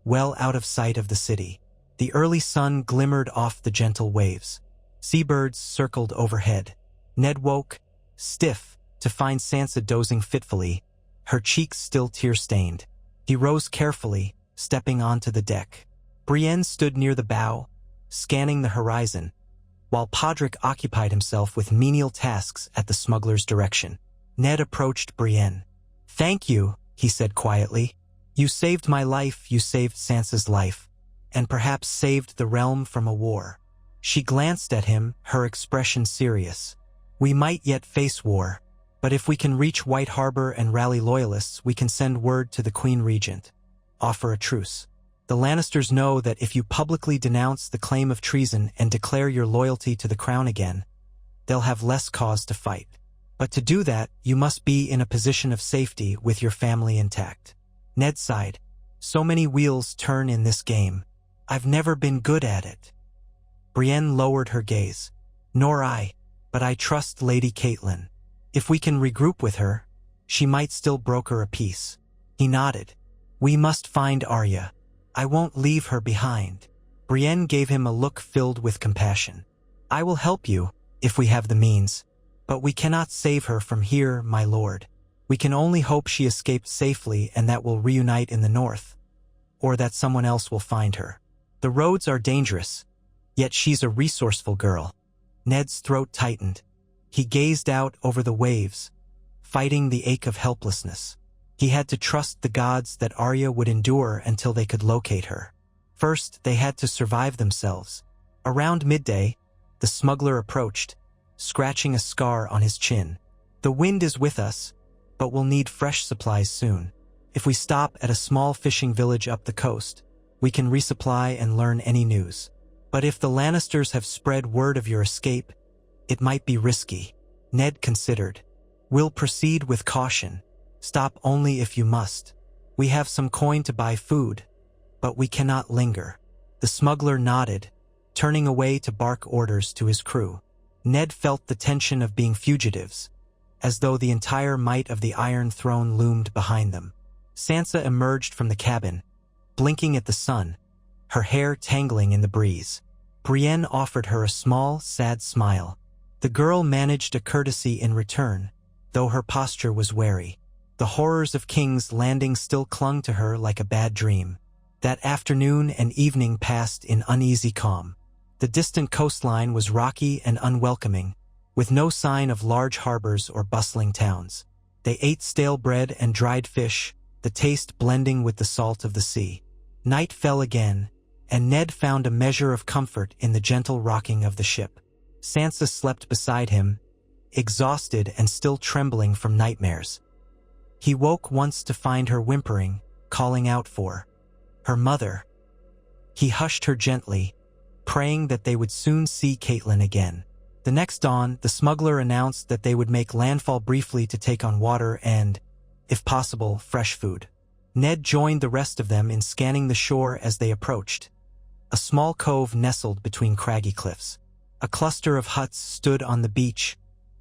well out of sight of the city. The early sun glimmered off the gentle waves. Seabirds circled overhead. Ned woke, stiff, to find Sansa dozing fitfully, her cheeks still tear-stained. He rose carefully, stepping onto the deck. Brienne stood near the bow, scanning the horizon, while Podrick occupied himself with menial tasks at the smuggler's direction. Ned approached Brienne. "Thank you," he said quietly. "You saved my life, you saved Sansa's life, and perhaps saved the realm from a war." She glanced at him, her expression serious. "We might yet face war, but if we can reach White Harbor and rally loyalists, we can send word to the Queen Regent. Offer a truce. The Lannisters know that if you publicly denounce the claim of treason and declare your loyalty to the crown again, they'll have less cause to fight. But to do that, you must be in a position of safety with your family intact." Ned sighed. "So many wheels turn in this game. I've never been good at it." Brienne lowered her gaze. "Nor I, but I trust Lady Catelyn. If we can regroup with her, she might still broker a peace." He nodded. "We must find Arya. I won't leave her behind." Brienne gave him a look filled with compassion. "I will help you, if we have the means, but we cannot save her from here, my lord. We can only hope she escaped safely and that we'll reunite in the north, or that someone else will find her. The roads are dangerous, yet she's a resourceful girl." Ned's throat tightened. He gazed out over the waves, fighting the ache of helplessness. He had to trust the gods that Arya would endure until they could locate her. First, they had to survive themselves. Around midday, the smuggler approached, scratching a scar on his chin. "The wind is with us, but we'll need fresh supplies soon. If we stop at a small fishing village up the coast, we can resupply and learn any news. But if the Lannisters have spread word of your escape, it might be risky." Ned considered. "We'll proceed with caution. Stop only if you must. We have some coin to buy food, but we cannot linger." The smuggler nodded, turning away to bark orders to his crew. Ned felt the tension of being fugitives, as though the entire might of the Iron Throne loomed behind them. Sansa emerged from the cabin, blinking at the sun, her hair tangling in the breeze. Brienne offered her a small, sad smile. The girl managed a courtesy in return, though her posture was wary. The horrors of King's Landing still clung to her like a bad dream. That afternoon and evening passed in uneasy calm. The distant coastline was rocky and unwelcoming, with no sign of large harbors or bustling towns. They ate stale bread and dried fish, the taste blending with the salt of the sea. Night fell again, and Ned found a measure of comfort in the gentle rocking of the ship. Sansa slept beside him, exhausted and still trembling from nightmares. He woke once to find her whimpering, calling out for her mother. He hushed her gently, praying that they would soon see Catelyn again. The next dawn, the smuggler announced that they would make landfall briefly to take on water and, if possible, fresh food. Ned joined the rest of them in scanning the shore as they approached. A small cove nestled between craggy cliffs. A cluster of huts stood on the beach,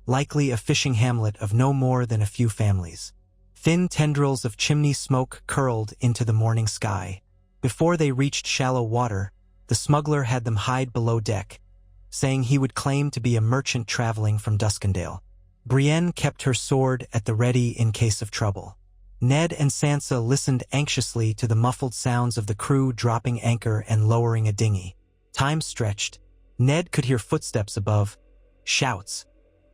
likely a fishing hamlet of no more than a few families. Thin tendrils of chimney smoke curled into the morning sky. Before they reached shallow water, the smuggler had them hide below deck, saying he would claim to be a merchant traveling from Duskendale. Brienne kept her sword at the ready in case of trouble. Ned and Sansa listened anxiously to the muffled sounds of the crew dropping anchor and lowering a dinghy. Time stretched. Ned could hear footsteps above, shouts,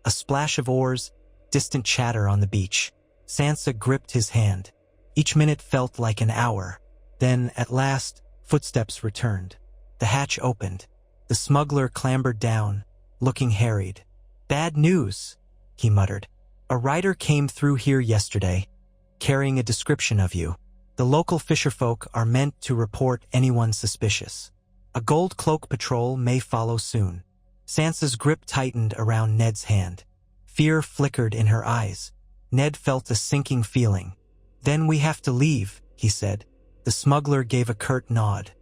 a splash of oars, distant chatter on the beach. Sansa gripped his hand. Each minute felt like an hour. Then, at last, footsteps returned. The hatch opened. The smuggler clambered down, looking harried. "Bad news," he muttered. "A rider came through here yesterday, carrying a description of you. The local fisherfolk are meant to report anyone suspicious. A gold cloak patrol may follow soon." Sansa's grip tightened around Ned's hand. Fear flickered in her eyes. Ned felt a sinking feeling. "Then we have to leave," he said. The smuggler gave a curt nod.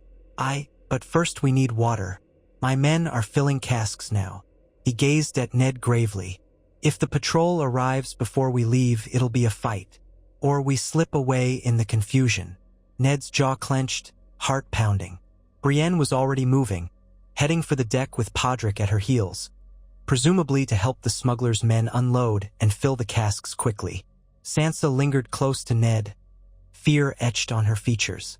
But first we need water. My men are filling casks now. He gazed at Ned gravely. If the patrol arrives before we leave, it'll be a fight. Or we slip away in the confusion. Ned's jaw clenched, heart pounding. Brienne was already moving, heading for the deck with Podrick at her heels, presumably to help the smuggler's men unload and fill the casks quickly. Sansa lingered close to Ned, fear etched on her features.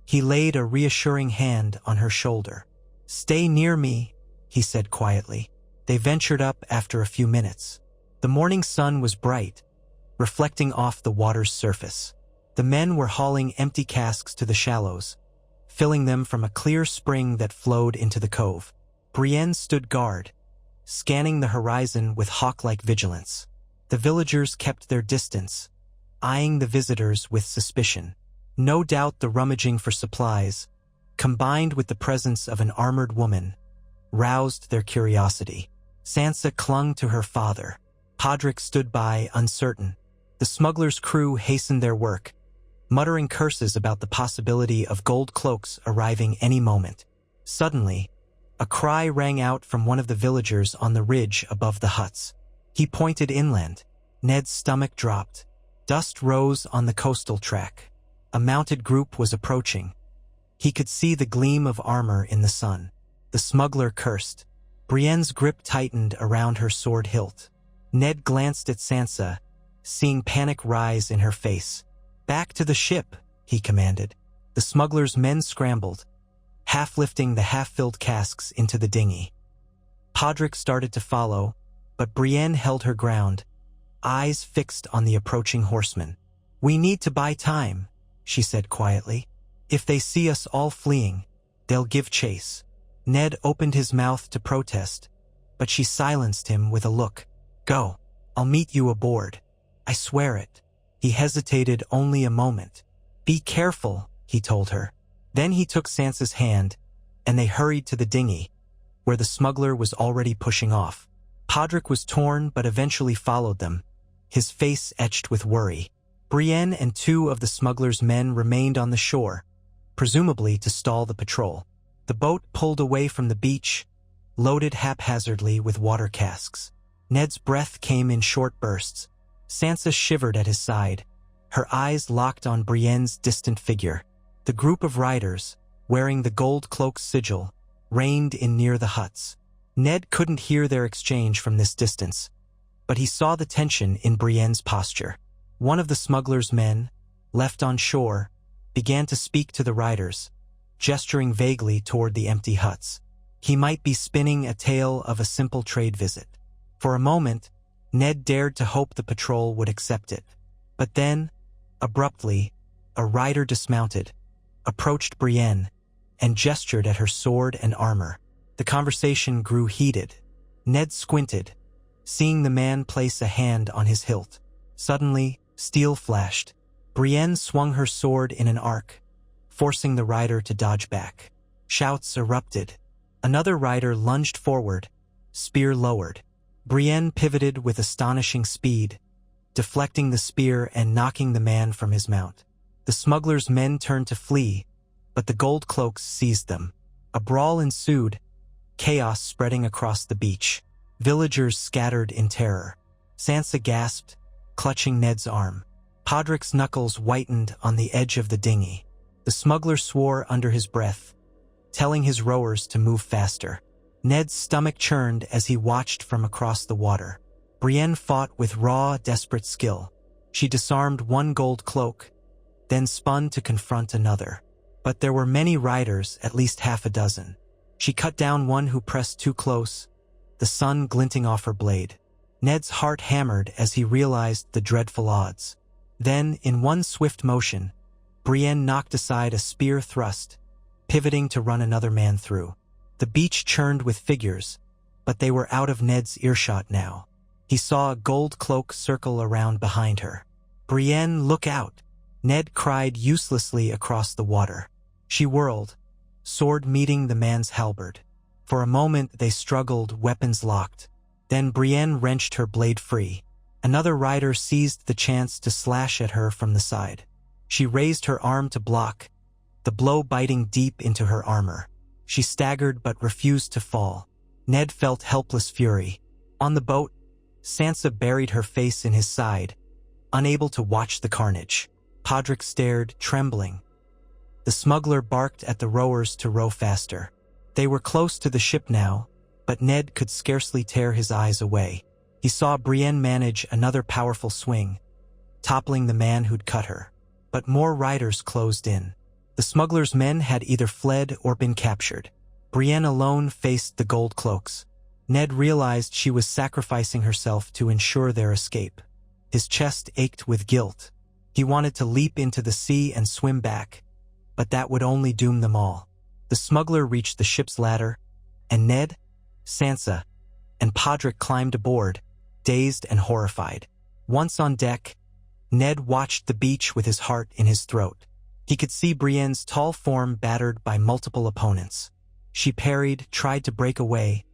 He laid a reassuring hand on her shoulder. "Stay near me," he said quietly. They ventured up after a few minutes. The morning sun was bright, reflecting off the water's surface. The men were hauling empty casks to the shallows, filling them from a clear spring that flowed into the cove. Brienne stood guard, scanning the horizon with hawk-like vigilance. The villagers kept their distance, eyeing the visitors with suspicion. No doubt the rummaging for supplies, combined with the presence of an armored woman, roused their curiosity. Sansa clung to her father. Podrick stood by, uncertain. The smugglers' crew hastened their work, muttering curses about the possibility of gold cloaks arriving any moment. Suddenly, a cry rang out from one of the villagers on the ridge above the huts. He pointed inland. Ned's stomach dropped. Dust rose on the coastal track. A mounted group was approaching. He could see the gleam of armor in the sun. The smuggler cursed. Brienne's grip tightened around her sword hilt. Ned glanced at Sansa, seeing panic rise in her face. "Back to the ship," he commanded. The smuggler's men scrambled, half lifting the half-filled casks into the dinghy. Podrick started to follow, but Brienne held her ground, eyes fixed on the approaching horsemen. "We need to buy time," she said quietly. "If they see us all fleeing, they'll give chase." Ned opened his mouth to protest, but she silenced him with a look. "Go. I'll meet you aboard. I swear it." He hesitated only a moment. "Be careful," he told her. Then he took Sansa's hand, and they hurried to the dinghy, where the smuggler was already pushing off. Podrick was torn but eventually followed them, his face etched with worry. Brienne and two of the smuggler's men remained on the shore, presumably to stall the patrol. The boat pulled away from the beach, loaded haphazardly with water casks. Ned's breath came in short bursts. Sansa shivered at his side, her eyes locked on Brienne's distant figure. The group of riders, wearing the gold cloak's sigil, reined in near the huts. Ned couldn't hear their exchange from this distance, but he saw the tension in Brienne's posture. One of the smuggler's men, left on shore, began to speak to the riders, gesturing vaguely toward the empty huts. He might be spinning a tale of a simple trade visit. For a moment, Ned dared to hope the patrol would accept it. But then, abruptly, a rider dismounted, approached Brienne, and gestured at her sword and armor. The conversation grew heated. Ned squinted, seeing the man place a hand on his hilt. Suddenly, steel flashed. Brienne swung her sword in an arc, forcing the rider to dodge back. Shouts erupted. Another rider lunged forward, spear lowered. Brienne pivoted with astonishing speed, deflecting the spear and knocking the man from his mount. The smuggler's men turned to flee, but the gold cloaks seized them. A brawl ensued, chaos spreading across the beach. Villagers scattered in terror. Sansa gasped, clutching Ned's arm. Podrick's knuckles whitened on the edge of the dinghy. The smuggler swore under his breath, telling his rowers to move faster. Ned's stomach churned as he watched from across the water. Brienne fought with raw, desperate skill. She disarmed one gold cloak, then spun to confront another. But there were many riders, at least half a dozen. She cut down one who pressed too close, the sun glinting off her blade. Ned's heart hammered as he realized the dreadful odds. Then, in one swift motion, Brienne knocked aside a spear thrust, pivoting to run another man through. The beach churned with figures, but they were out of Ned's earshot now. He saw a gold cloak circle around behind her. "Brienne, look out!" Ned cried uselessly across the water. She whirled, sword meeting the man's halberd. For a moment they struggled, weapons locked. Then Brienne wrenched her blade free. Another rider seized the chance to slash at her from the side. She raised her arm to block, the blow biting deep into her armor. She staggered but refused to fall. Ned felt helpless fury. On the boat, Sansa buried her face in his side, unable to watch the carnage. Podrick stared, trembling. The smuggler barked at the rowers to row faster. They were close to the ship now, but Ned could scarcely tear his eyes away. He saw Brienne manage another powerful swing, toppling the man who'd cut her. But more riders closed in. The smuggler's men had either fled or been captured. Brienne alone faced the gold cloaks. Ned realized she was sacrificing herself to ensure their escape. His chest ached with guilt. He wanted to leap into the sea and swim back, but that would only doom them all. The smuggler reached the ship's ladder, and Ned, Sansa, and Podrick climbed aboard, dazed and horrified. Once on deck, Ned watched the beach with his heart in his throat. He could see Brienne's tall form battered by multiple opponents. She parried, tried to break away,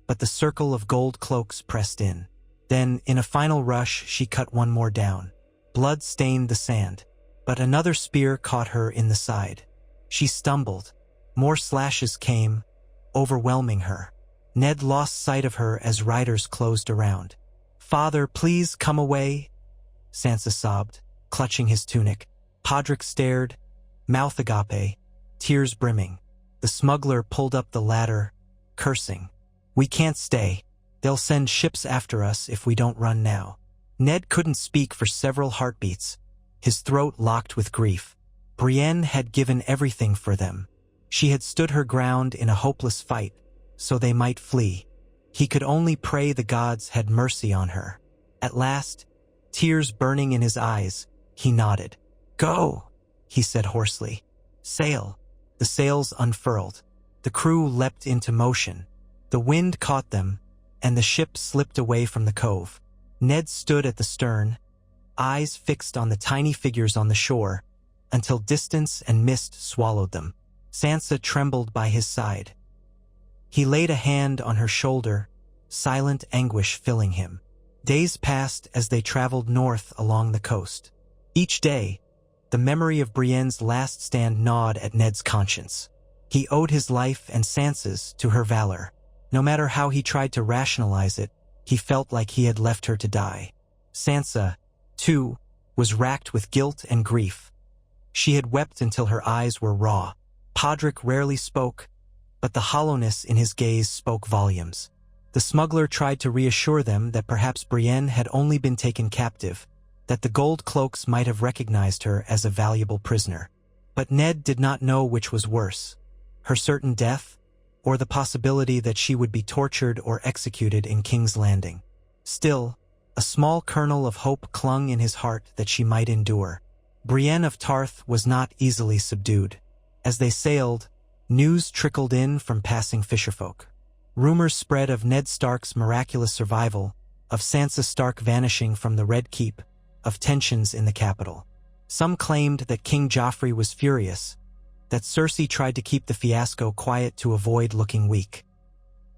but the circle of gold cloaks pressed in. Then, in a final rush, she cut one more down. Blood stained the sand, but another spear caught her in the side. She stumbled. More slashes came, overwhelming her. Ned lost sight of her as riders closed around. "Father, please come away," Sansa sobbed, clutching his tunic. Podrick stared, mouth agape, tears brimming. The smuggler pulled up the ladder, cursing. "We can't stay. They'll send ships after us if we don't run now." Ned couldn't speak for several heartbeats, his throat locked with grief. Brienne had given everything for them. She had stood her ground in a hopeless fight, so they might flee. He could only pray the gods had mercy on her. At last, tears burning in his eyes, he nodded. "Go," he said hoarsely. "Sail." The sails unfurled. The crew leapt into motion. The wind caught them, and the ship slipped away from the cove. Ned stood at the stern, eyes fixed on the tiny figures on the shore, until distance and mist swallowed them. Sansa trembled by his side. He laid a hand on her shoulder, silent anguish filling him. Days passed as they traveled north along the coast. Each day, the memory of Brienne's last stand gnawed at Ned's conscience. He owed his life and Sansa's to her valor. No matter how he tried to rationalize it, he felt like he had left her to die. Sansa, too, was racked with guilt and grief. She had wept until her eyes were raw. Podrick rarely spoke, but the hollowness in his gaze spoke volumes. The smuggler tried to reassure them that perhaps Brienne had only been taken captive, that the gold cloaks might have recognized her as a valuable prisoner. But Ned did not know which was worse, her certain death, or the possibility that she would be tortured or executed in King's Landing. Still, a small kernel of hope clung in his heart that she might endure. Brienne of Tarth was not easily subdued. As they sailed, news trickled in from passing fisherfolk. Rumors spread of Ned Stark's miraculous survival, of Sansa Stark vanishing from the Red Keep, of tensions in the capital. Some claimed that King Joffrey was furious, that Cersei tried to keep the fiasco quiet to avoid looking weak.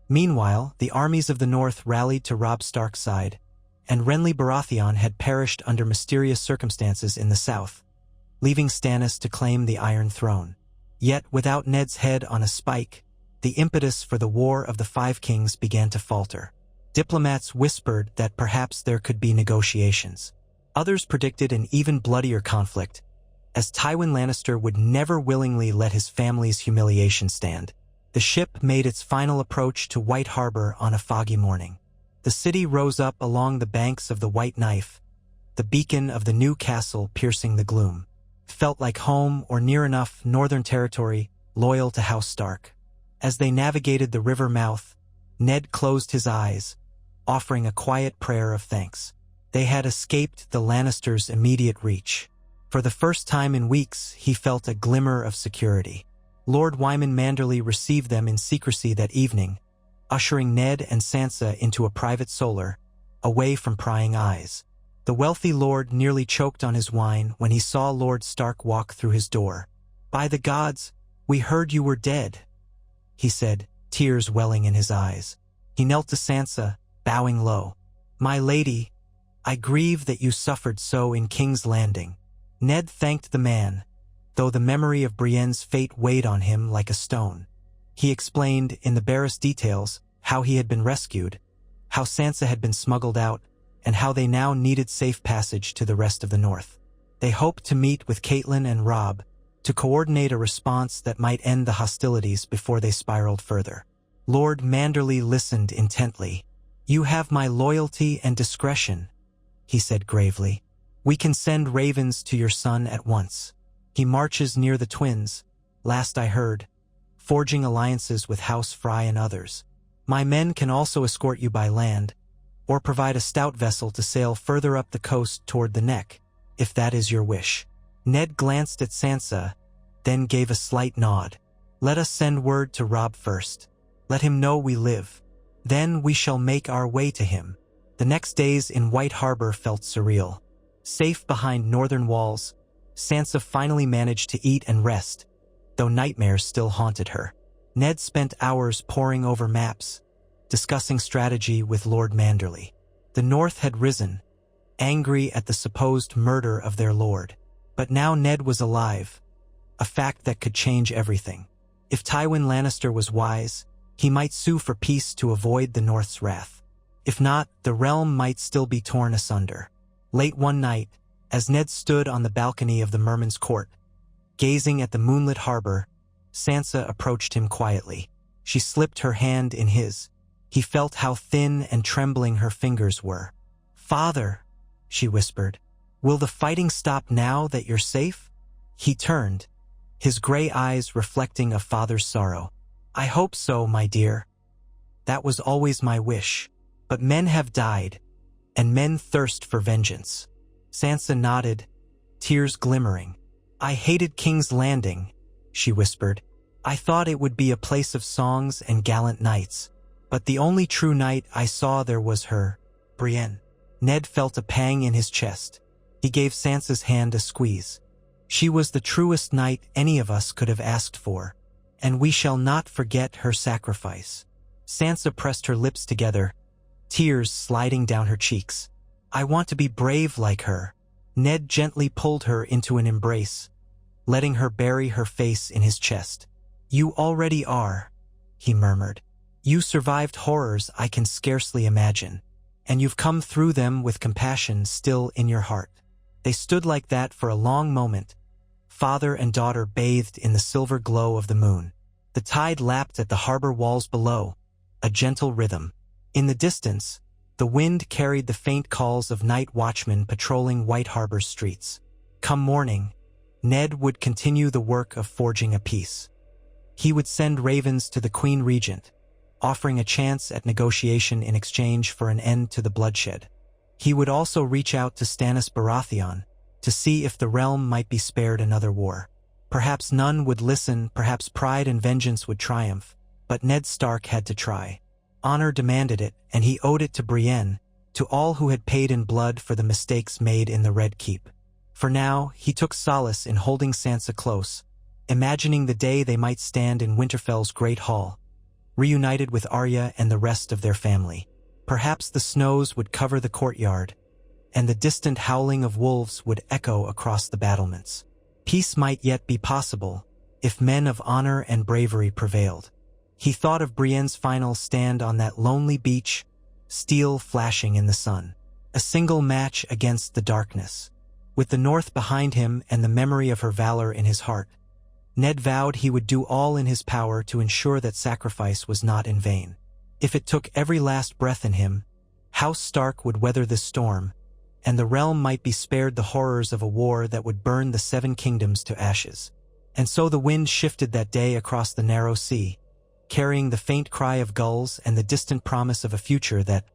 Meanwhile, the armies of the north rallied to Robb Stark's side, and Renly Baratheon had perished under mysterious circumstances in the south, leaving Stannis to claim the Iron Throne. Yet, without Ned's head on a spike, the impetus for the War of the Five Kings began to falter. Diplomats whispered that perhaps there could be negotiations. Others predicted an even bloodier conflict, as Tywin Lannister would never willingly let his family's humiliation stand. The ship made its final approach to White Harbor on a foggy morning. The city rose up along the banks of the White Knife, the beacon of the new castle piercing the gloom. Felt like home or near enough northern territory, loyal to House Stark. As they navigated the river mouth, Ned closed his eyes, offering a quiet prayer of thanks. They had escaped the Lannisters' immediate reach. For the first time in weeks, he felt a glimmer of security. Lord Wyman Manderly received them in secrecy that evening, ushering Ned and Sansa into a private solar, away from prying eyes. The wealthy lord nearly choked on his wine when he saw Lord Stark walk through his door. "By the gods, we heard you were dead," he said, tears welling in his eyes. He knelt to Sansa, bowing low. "My lady, I grieve that you suffered so in King's Landing." Ned thanked the man, though the memory of Brienne's fate weighed on him like a stone. He explained, in the barest details, how he had been rescued, how Sansa had been smuggled out, and how they now needed safe passage to the rest of the North. They hoped to meet with Catelyn and Robb to coordinate a response that might end the hostilities before they spiraled further. Lord Manderley listened intently. "You have my loyalty and discretion," he said gravely. "We can send ravens to your son at once. He marches near the twins, last I heard, forging alliances with House Frey and others. My men can also escort you by land, or provide a stout vessel to sail further up the coast toward the Neck, if that is your wish." Ned glanced at Sansa, then gave a slight nod. "Let us send word to Robb first. Let him know we live. Then we shall make our way to him." The next days in White Harbor felt surreal. Safe behind northern walls, Sansa finally managed to eat and rest, though nightmares still haunted her. Ned spent hours poring over maps, discussing strategy with Lord Manderley. The North had risen, angry at the supposed murder of their lord. But now Ned was alive, a fact that could change everything. If Tywin Lannister was wise, he might sue for peace to avoid the North's wrath. If not, the realm might still be torn asunder. Late one night, as Ned stood on the balcony of the Merman's Court, gazing at the moonlit harbor, Sansa approached him quietly. She slipped her hand in his. He felt how thin and trembling her fingers were. "Father," she whispered, "will the fighting stop now that you're safe?" He turned, his gray eyes reflecting a father's sorrow. "I hope so, my dear. That was always my wish. But men have died, and men thirst for vengeance." Sansa nodded, tears glimmering. "I hated King's Landing," she whispered. "I thought it would be a place of songs and gallant knights. But the only true knight I saw there was her, Brienne." Ned felt a pang in his chest. He gave Sansa's hand a squeeze. "She was the truest knight any of us could have asked for, and we shall not forget her sacrifice." Sansa pressed her lips together, tears sliding down her cheeks. "I want to be brave like her." Ned gently pulled her into an embrace, letting her bury her face in his chest. "You already are," he murmured. "You survived horrors I can scarcely imagine, and you've come through them with compassion still in your heart." They stood like that for a long moment, father and daughter bathed in the silver glow of the moon. The tide lapped at the harbor walls below, a gentle rhythm. In the distance, the wind carried the faint calls of night watchmen patrolling White Harbor's streets. Come morning, Ned would continue the work of forging a peace. He would send ravens to the Queen Regent, offering a chance at negotiation in exchange for an end to the bloodshed. He would also reach out to Stannis Baratheon to see if the realm might be spared another war. Perhaps none would listen, perhaps pride and vengeance would triumph, but Ned Stark had to try. Honor demanded it, and he owed it to Brienne, to all who had paid in blood for the mistakes made in the Red Keep. For now, he took solace in holding Sansa close, imagining the day they might stand in Winterfell's great hall, reunited with Arya and the rest of their family. Perhaps the snows would cover the courtyard, and the distant howling of wolves would echo across the battlements. Peace might yet be possible, if men of honor and bravery prevailed. He thought of Brienne's final stand on that lonely beach, steel flashing in the sun. A single match against the darkness. With the North behind him and the memory of her valor in his heart, Ned vowed he would do all in his power to ensure that sacrifice was not in vain. If it took every last breath in him, House Stark would weather this storm, and the realm might be spared the horrors of a war that would burn the Seven Kingdoms to ashes. And so the wind shifted that day across the narrow sea, carrying the faint cry of gulls and the distant promise of a future that,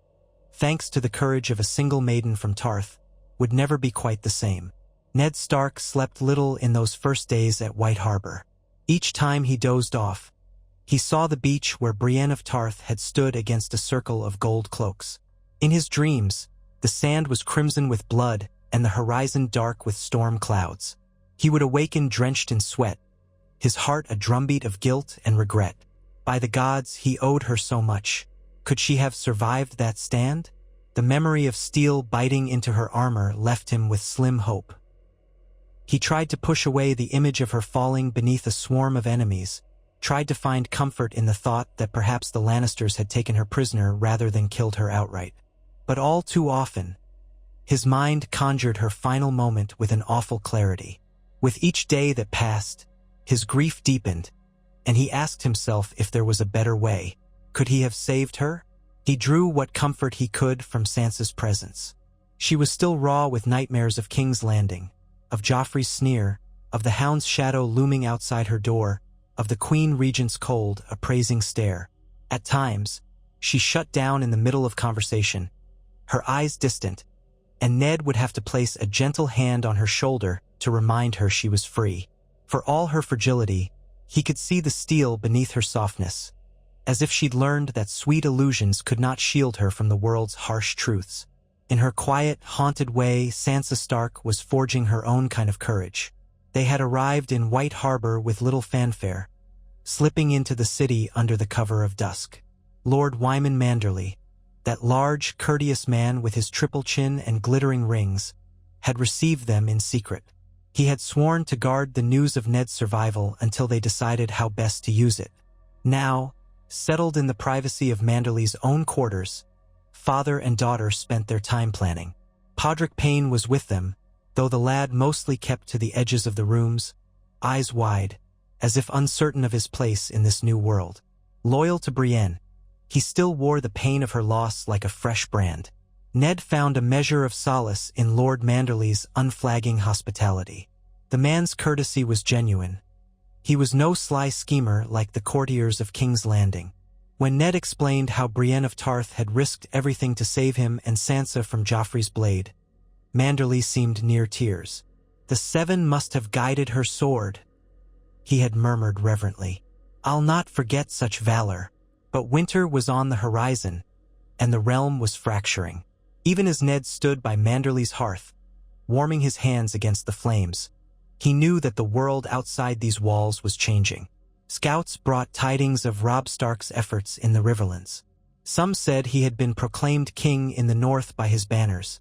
thanks to the courage of a single maiden from Tarth, would never be quite the same. Ned Stark slept little in those first days at White Harbor. Each time he dozed off, he saw the beach where Brienne of Tarth had stood against a circle of gold cloaks. In his dreams, the sand was crimson with blood and the horizon dark with storm clouds. He would awaken drenched in sweat, his heart a drumbeat of guilt and regret. By the gods, he owed her so much. Could she have survived that stand? The memory of steel biting into her armor left him with slim hope. He tried to push away the image of her falling beneath a swarm of enemies, tried to find comfort in the thought that perhaps the Lannisters had taken her prisoner rather than killed her outright. But all too often, his mind conjured her final moment with an awful clarity. With each day that passed, his grief deepened, and he asked himself if there was a better way. Could he have saved her? He drew what comfort he could from Sansa's presence. She was still raw with nightmares of King's Landing, of Joffrey's sneer, of the Hound's shadow looming outside her door, of the Queen Regent's cold, appraising stare. At times, she shut down in the middle of conversation, her eyes distant, and Ned would have to place a gentle hand on her shoulder to remind her she was free. For all her fragility, he could see the steel beneath her softness, as if she'd learned that sweet illusions could not shield her from the world's harsh truths. In her quiet, haunted way, Sansa Stark was forging her own kind of courage. They had arrived in White Harbor with little fanfare, slipping into the city under the cover of dusk. Lord Wyman Manderly, that large, courteous man with his triple chin and glittering rings, had received them in secret. He had sworn to guard the news of Ned's survival until they decided how best to use it. Now, settled in the privacy of Manderly's own quarters, father and daughter spent their time planning. Podrick Payne was with them, though the lad mostly kept to the edges of the rooms, eyes wide, as if uncertain of his place in this new world. Loyal to Brienne, he still wore the pain of her loss like a fresh brand. Ned found a measure of solace in Lord Manderly's unflagging hospitality. The man's courtesy was genuine. He was no sly schemer like the courtiers of King's Landing. When Ned explained how Brienne of Tarth had risked everything to save him and Sansa from Joffrey's blade, Manderly seemed near tears. "The Seven must have guided her sword," he had murmured reverently. "I'll not forget such valor." But winter was on the horizon, and the realm was fracturing. Even as Ned stood by Manderly's hearth, warming his hands against the flames, he knew that the world outside these walls was changing. Scouts brought tidings of Robb Stark's efforts in the Riverlands. Some said he had been proclaimed king in the north by his banners,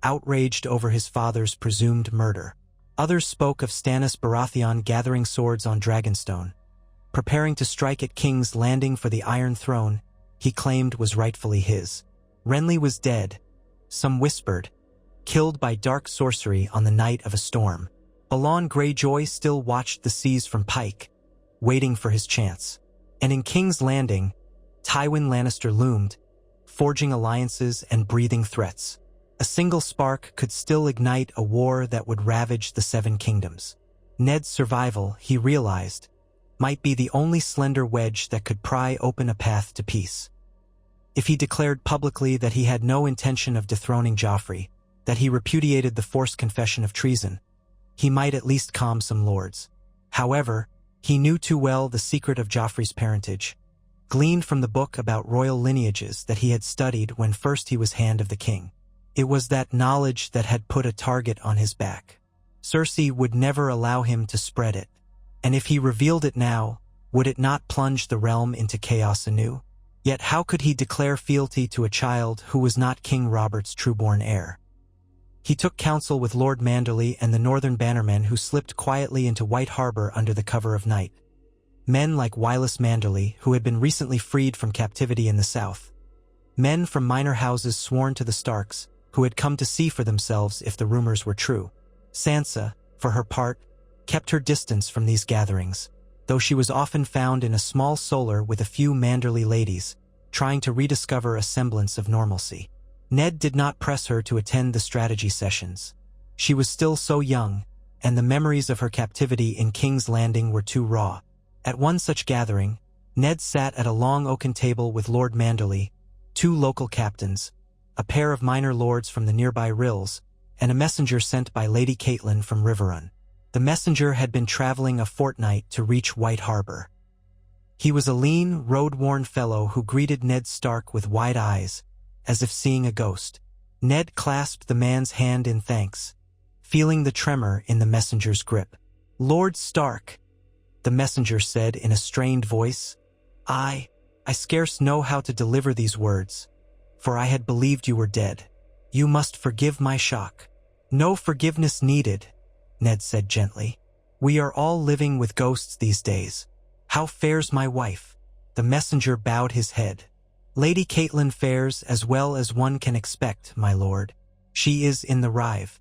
outraged over his father's presumed murder. Others spoke of Stannis Baratheon gathering swords on Dragonstone, preparing to strike at King's Landing for the Iron Throne he claimed was rightfully his. Renly was dead, some whispered, killed by dark sorcery on the night of a storm. Balon Greyjoy still watched the seas from Pike, waiting for his chance. And in King's Landing, Tywin Lannister loomed, forging alliances and breathing threats. A single spark could still ignite a war that would ravage the Seven Kingdoms. Ned's survival, he realized, might be the only slender wedge that could pry open a path to peace. If he declared publicly that he had no intention of dethroning Joffrey, that he repudiated the forced confession of treason, he might at least calm some lords. However, he knew too well the secret of Joffrey's parentage, gleaned from the book about royal lineages that he had studied when first he was Hand of the King. It was that knowledge that had put a target on his back. Cersei would never allow him to spread it. And if he revealed it now, would it not plunge the realm into chaos anew? Yet how could he declare fealty to a child who was not King Robert's trueborn heir? He took counsel with Lord Manderly and the Northern Bannermen who slipped quietly into White Harbor under the cover of night. Men like Wylis Manderly, who had been recently freed from captivity in the south. Men from minor houses sworn to the Starks, who had come to see for themselves if the rumors were true. Sansa, for her part, kept her distance from these gatherings, though she was often found in a small solar with a few Manderly ladies, trying to rediscover a semblance of normalcy. Ned did not press her to attend the strategy sessions. She was still so young, and the memories of her captivity in King's Landing were too raw. At one such gathering, Ned sat at a long oaken table with Lord Manderly, two local captains, a pair of minor lords from the nearby rills, and a messenger sent by Lady Catelyn from Riverrun. The messenger had been traveling a fortnight to reach White Harbor. He was a lean, road-worn fellow who greeted Ned Stark with wide eyes, as if seeing a ghost. Ned clasped the man's hand in thanks, feeling the tremor in the messenger's grip. "Lord Stark," the messenger said in a strained voice, I scarce know how to deliver these words, for I had believed you were dead. You must forgive my shock." "No forgiveness needed," Ned said gently. We are all living with ghosts these days. How fares my wife? The messenger bowed his head. Lady Catelyn fares as well as one can expect, my lord. She is in the Rive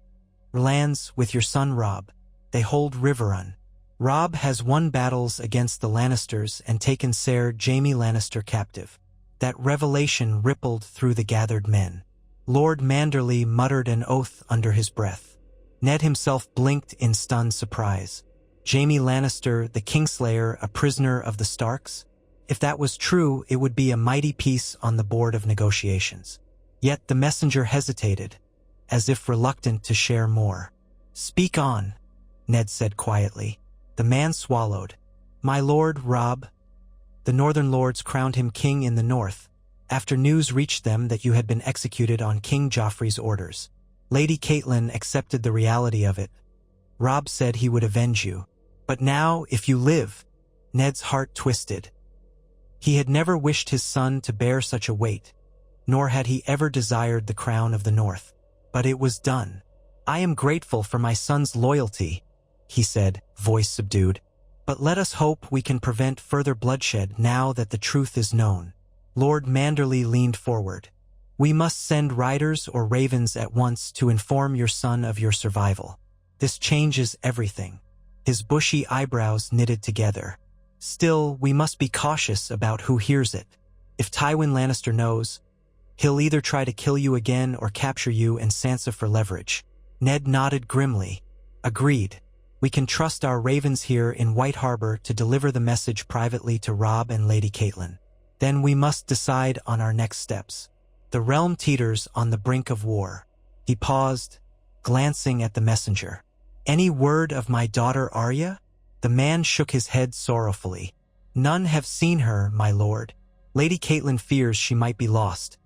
lands with your son Robb. They hold Riverrun. Robb has won battles against the Lannisters and taken Ser Jaime Lannister captive. That revelation rippled through the gathered men. Lord Manderley muttered an oath under his breath. Ned himself blinked in stunned surprise. Jaime Lannister, the Kingslayer, a prisoner of the Starks? If that was true, it would be a mighty piece on the board of negotiations. Yet the messenger hesitated, as if reluctant to share more. Speak on, Ned said quietly. The man swallowed. My lord, Robb. The northern lords crowned him king in the north, after news reached them that you had been executed on King Joffrey's orders. Lady Catelyn accepted the reality of it. Robb said he would avenge you. But now, if you live, Ned's heart twisted. He had never wished his son to bear such a weight, nor had he ever desired the crown of the North. But it was done. I am grateful for my son's loyalty, he said, voice subdued. But let us hope we can prevent further bloodshed now that the truth is known. Lord Manderley leaned forward. We must send riders or ravens at once to inform your son of your survival. This changes everything. His bushy eyebrows knitted together. Still, we must be cautious about who hears it. If Tywin Lannister knows, he'll either try to kill you again or capture you and Sansa for leverage. Ned nodded grimly. Agreed. We can trust our ravens here in White Harbor to deliver the message privately to Robb and Lady Catelyn. Then we must decide on our next steps. The realm teeters on the brink of war. He paused, glancing at the messenger. Any word of my daughter Arya? The man shook his head sorrowfully. None have seen her, my lord. Lady Catelyn fears she might be lost,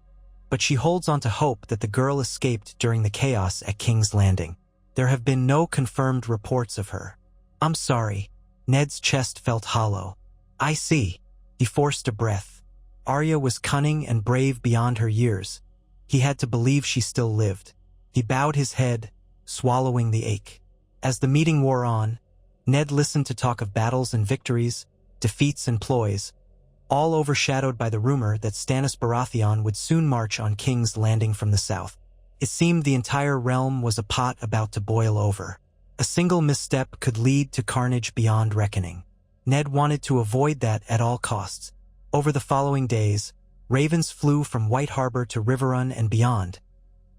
but she holds on to hope that the girl escaped during the chaos at King's Landing. There have been no confirmed reports of her. I'm sorry. Ned's chest felt hollow. I see. He forced a breath. Arya was cunning and brave beyond her years. He had to believe she still lived. He bowed his head, swallowing the ache. As the meeting wore on, Ned listened to talk of battles and victories, defeats and ploys, all overshadowed by the rumor that Stannis Baratheon would soon march on King's Landing from the south. It seemed the entire realm was a pot about to boil over. A single misstep could lead to carnage beyond reckoning. Ned wanted to avoid that at all costs. Over the following days, ravens flew from White Harbor to Riverrun and beyond,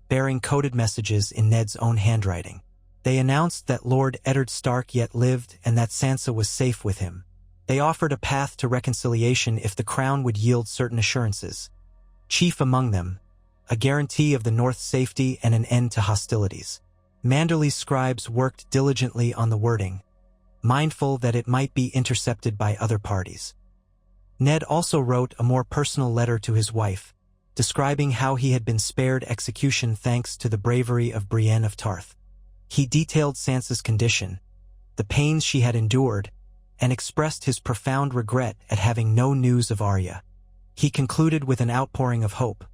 bearing coded messages in Ned's own handwriting. They announced that Lord Eddard Stark yet lived and that Sansa was safe with him. They offered a path to reconciliation if the crown would yield certain assurances. Chief among them, a guarantee of the North's safety and an end to hostilities. Manderley's scribes worked diligently on the wording, mindful that it might be intercepted by other parties. Ned also wrote a more personal letter to his wife, describing how he had been spared execution thanks to the bravery of Brienne of Tarth. He detailed Sansa's condition, the pains she had endured, and expressed his profound regret at having no news of Arya. He concluded with an outpouring of hope.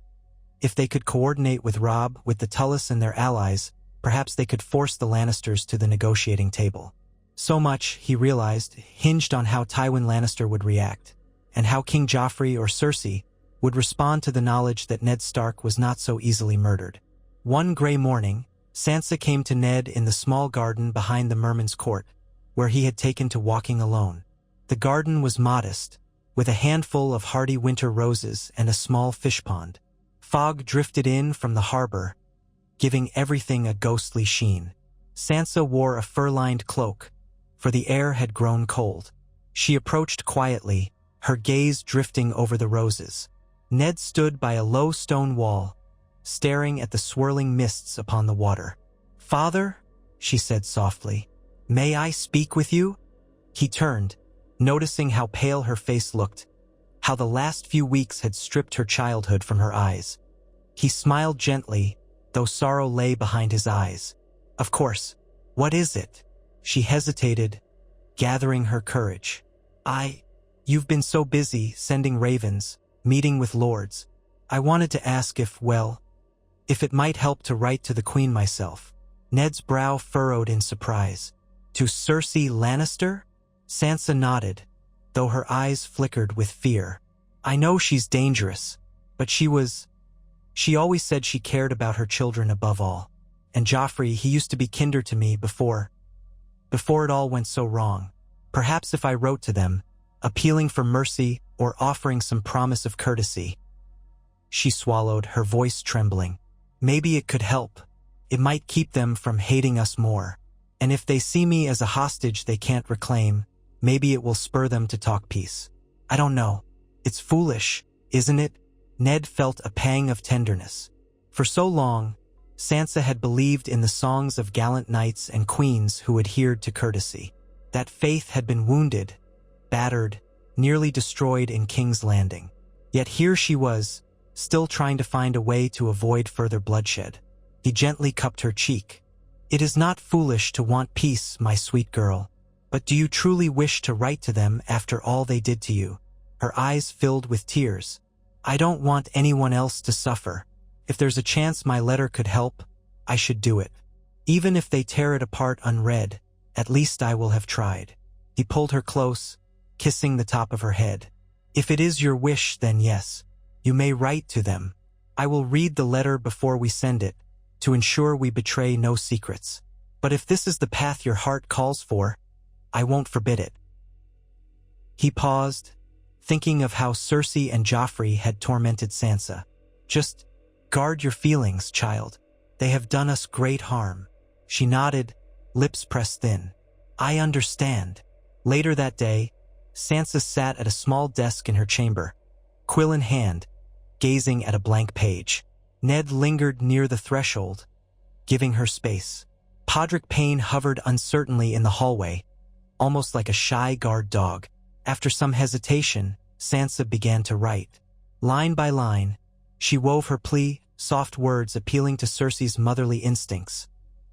If they could coordinate with Robb, with the Tullys and their allies, perhaps they could force the Lannisters to the negotiating table. So much, he realized, hinged on how Tywin Lannister would react, and how King Joffrey or Cersei would respond to the knowledge that Ned Stark was not so easily murdered. One gray morning, Sansa came to Ned in the small garden behind the Merman's court, where he had taken to walking alone. The garden was modest, with a handful of hardy winter roses and a small fish pond. Fog drifted in from the harbor, giving everything a ghostly sheen. Sansa wore a fur-lined cloak, for the air had grown cold. She approached quietly, her gaze drifting over the roses. Ned stood by a low stone wall, staring at the swirling mists upon the water. "Father," she said softly, "may I speak with you?" He turned, noticing how pale her face looked, how the last few weeks had stripped her childhood from her eyes. He smiled gently, though sorrow lay behind his eyes. "Of course. What is it?" She hesitated, gathering her courage. You've been so busy sending ravens, meeting with lords. I wanted to ask if it might help to write to the Queen myself." Ned's brow furrowed in surprise. To Cersei Lannister? Sansa nodded, though her eyes flickered with fear. I know she's dangerous, but she always said she cared about her children above all. And Joffrey, he used to be kinder to me before it all went so wrong. Perhaps if I wrote to them, appealing for mercy or offering some promise of courtesy. She swallowed, her voice trembling. Maybe it could help. It might keep them from hating us more. And if they see me as a hostage they can't reclaim, maybe it will spur them to talk peace. I don't know. It's foolish, isn't it? Ned felt a pang of tenderness. For so long, Sansa had believed in the songs of gallant knights and queens who adhered to courtesy. That faith had been wounded, battered, nearly destroyed in King's Landing. Yet here she was, still trying to find a way to avoid further bloodshed. He gently cupped her cheek. It is not foolish to want peace, my sweet girl. But do you truly wish to write to them after all they did to you? Her eyes filled with tears. I don't want anyone else to suffer. If there's a chance my letter could help, I should do it. Even if they tear it apart unread, at least I will have tried. He pulled her close, kissing the top of her head. If it is your wish, then yes, you may write to them. I will read the letter before we send it, to ensure we betray no secrets. But if this is the path your heart calls for, I won't forbid it. He paused, thinking of how Cersei and Joffrey had tormented Sansa. Just guard your feelings, child. They have done us great harm. She nodded, lips pressed thin. I understand. Later that day, Sansa sat at a small desk in her chamber, quill in hand, gazing at a blank page. Ned lingered near the threshold, giving her space. Podrick Payne hovered uncertainly in the hallway, almost like a shy guard dog. After some hesitation, Sansa began to write. Line by line, she wove her plea, soft words appealing to Cersei's motherly instincts,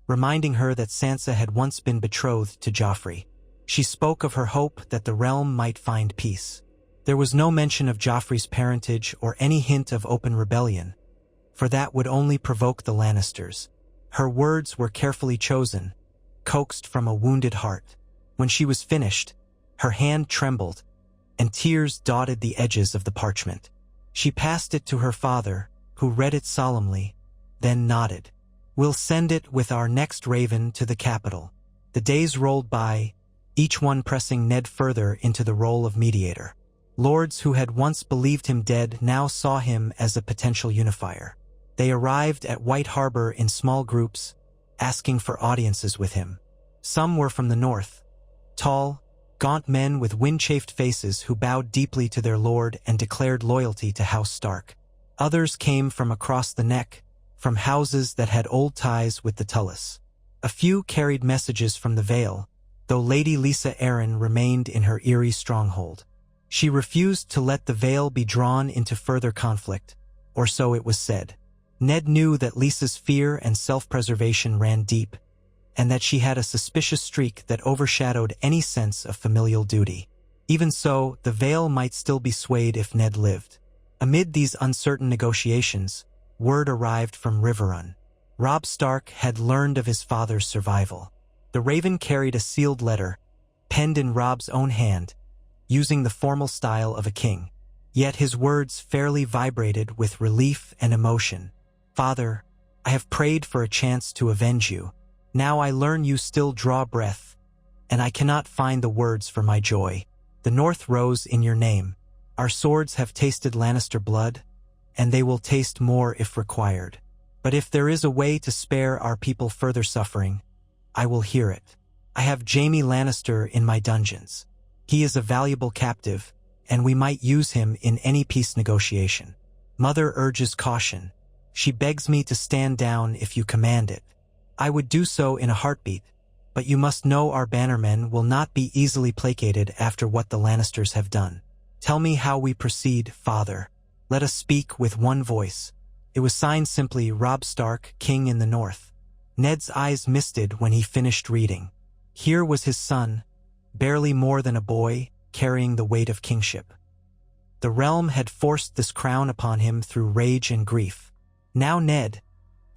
reminding her that Sansa had once been betrothed to Joffrey. She spoke of her hope that the realm might find peace. There was no mention of Joffrey's parentage or any hint of open rebellion, for that would only provoke the Lannisters. Her words were carefully chosen, coaxed from a wounded heart. When she was finished, her hand trembled, and tears dotted the edges of the parchment. She passed it to her father, who read it solemnly, then nodded. We'll send it with our next raven to the capital. The days rolled by, each one pressing Ned further into the role of mediator. Lords who had once believed him dead now saw him as a potential unifier. They arrived at White Harbor in small groups, asking for audiences with him. Some were from the north, tall, gaunt men with wind-chafed faces who bowed deeply to their lord and declared loyalty to House Stark. Others came from across the neck, from houses that had old ties with the Tullis. A few carried messages from the Vale, though Lady Lisa Arryn remained in her eerie stronghold. She refused to let the Vale be drawn into further conflict, or so it was said. Ned knew that Lisa's fear and self-preservation ran deep, and that she had a suspicious streak that overshadowed any sense of familial duty. Even so, the Vale might still be swayed if Ned lived. Amid these uncertain negotiations, word arrived from Riverrun. Robb Stark had learned of his father's survival. The Raven carried a sealed letter, penned in Robb's own hand, using the formal style of a king. Yet his words fairly vibrated with relief and emotion. Father, I have prayed for a chance to avenge you. Now I learn you still draw breath, and I cannot find the words for my joy. The North rose in your name. Our swords have tasted Lannister blood, and they will taste more if required. But if there is a way to spare our people further suffering, I will hear it. I have Jaime Lannister in my dungeons. He is a valuable captive, and we might use him in any peace negotiation. Mother urges caution. She begs me to stand down if you command it. I would do so in a heartbeat, but you must know our bannermen will not be easily placated after what the Lannisters have done. Tell me how we proceed, Father. Let us speak with one voice. It was signed simply Robb Stark, King in the North. Ned's eyes misted when he finished reading. Here was his son, barely more than a boy, carrying the weight of kingship. The realm had forced this crown upon him through rage and grief. Now Ned,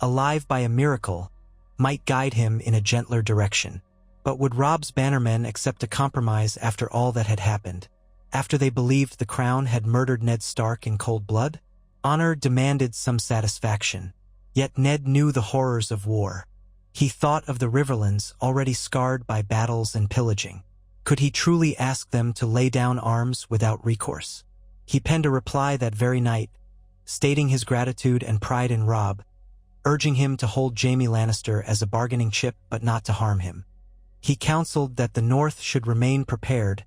alive by a miracle, might guide him in a gentler direction. But would Robb's bannermen accept a compromise after all that had happened? After they believed the crown had murdered Ned Stark in cold blood? Honor demanded some satisfaction. Yet Ned knew the horrors of war. He thought of the Riverlands already scarred by battles and pillaging. Could he truly ask them to lay down arms without recourse? He penned a reply that very night, stating his gratitude and pride in Robb, urging him to hold Jaime Lannister as a bargaining chip but not to harm him. He counseled that the North should remain prepared,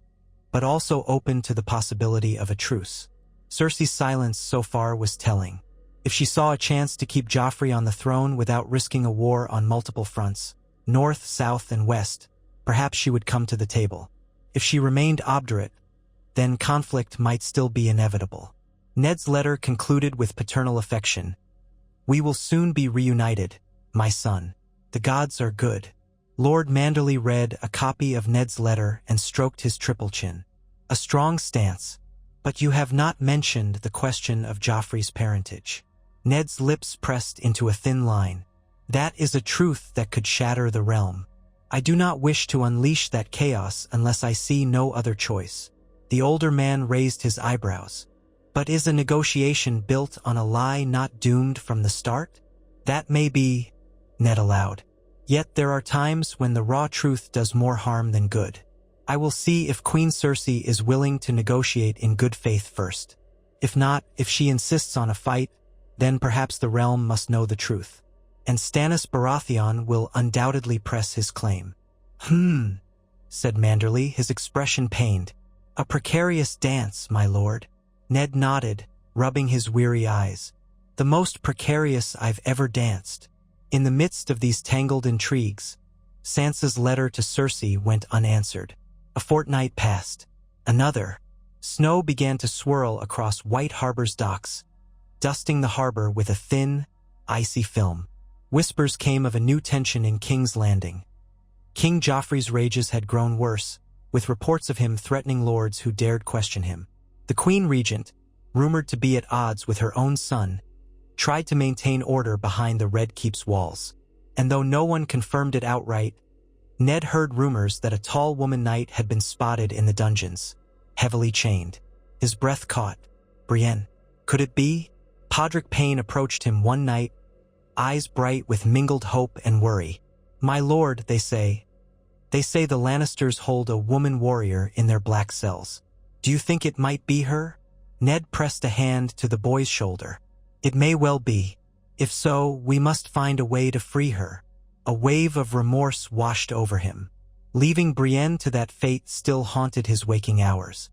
but also open to the possibility of a truce. Cersei's silence so far was telling. If she saw a chance to keep Joffrey on the throne without risking a war on multiple fronts, north, south, and west, perhaps she would come to the table. If she remained obdurate, then conflict might still be inevitable. Ned's letter concluded with paternal affection. "We will soon be reunited, my son. The gods are good." Lord Manderley read a copy of Ned's letter and stroked his triple chin. "A strong stance, but you have not mentioned the question of Joffrey's parentage." Ned's lips pressed into a thin line. "That is a truth that could shatter the realm. I do not wish to unleash that chaos unless I see no other choice." The older man raised his eyebrows. "But is a negotiation built on a lie not doomed from the start?" "That may be," Ned allowed. "Yet there are times when the raw truth does more harm than good. I will see if Queen Cersei is willing to negotiate in good faith first. If not, if she insists on a fight, then perhaps the realm must know the truth. And Stannis Baratheon will undoubtedly press his claim." Said Manderley, his expression pained. "A precarious dance, my lord." Ned nodded, rubbing his weary eyes. "The most precarious I've ever danced." In the midst of these tangled intrigues, Sansa's letter to Cersei went unanswered. A fortnight passed. Another. Snow began to swirl across White Harbor's docks, dusting the harbor with a thin, icy film. Whispers came of a new tension in King's Landing. King Joffrey's rages had grown worse, with reports of him threatening lords who dared question him. The Queen Regent, rumored to be at odds with her own son, tried to maintain order behind the Red Keep's walls. And though no one confirmed it outright, Ned heard rumors that a tall woman knight had been spotted in the dungeons, heavily chained. His breath caught. Brienne. Could it be? Podrick Payne approached him one night, eyes bright with mingled hope and worry. "My lord," they say the Lannisters hold a woman warrior in their black cells. Do you think it might be her? Ned pressed a hand to the boy's shoulder. "It may well be. If so, we must find a way to free her." A wave of remorse washed over him. Leaving Brienne to that fate still haunted his waking hours.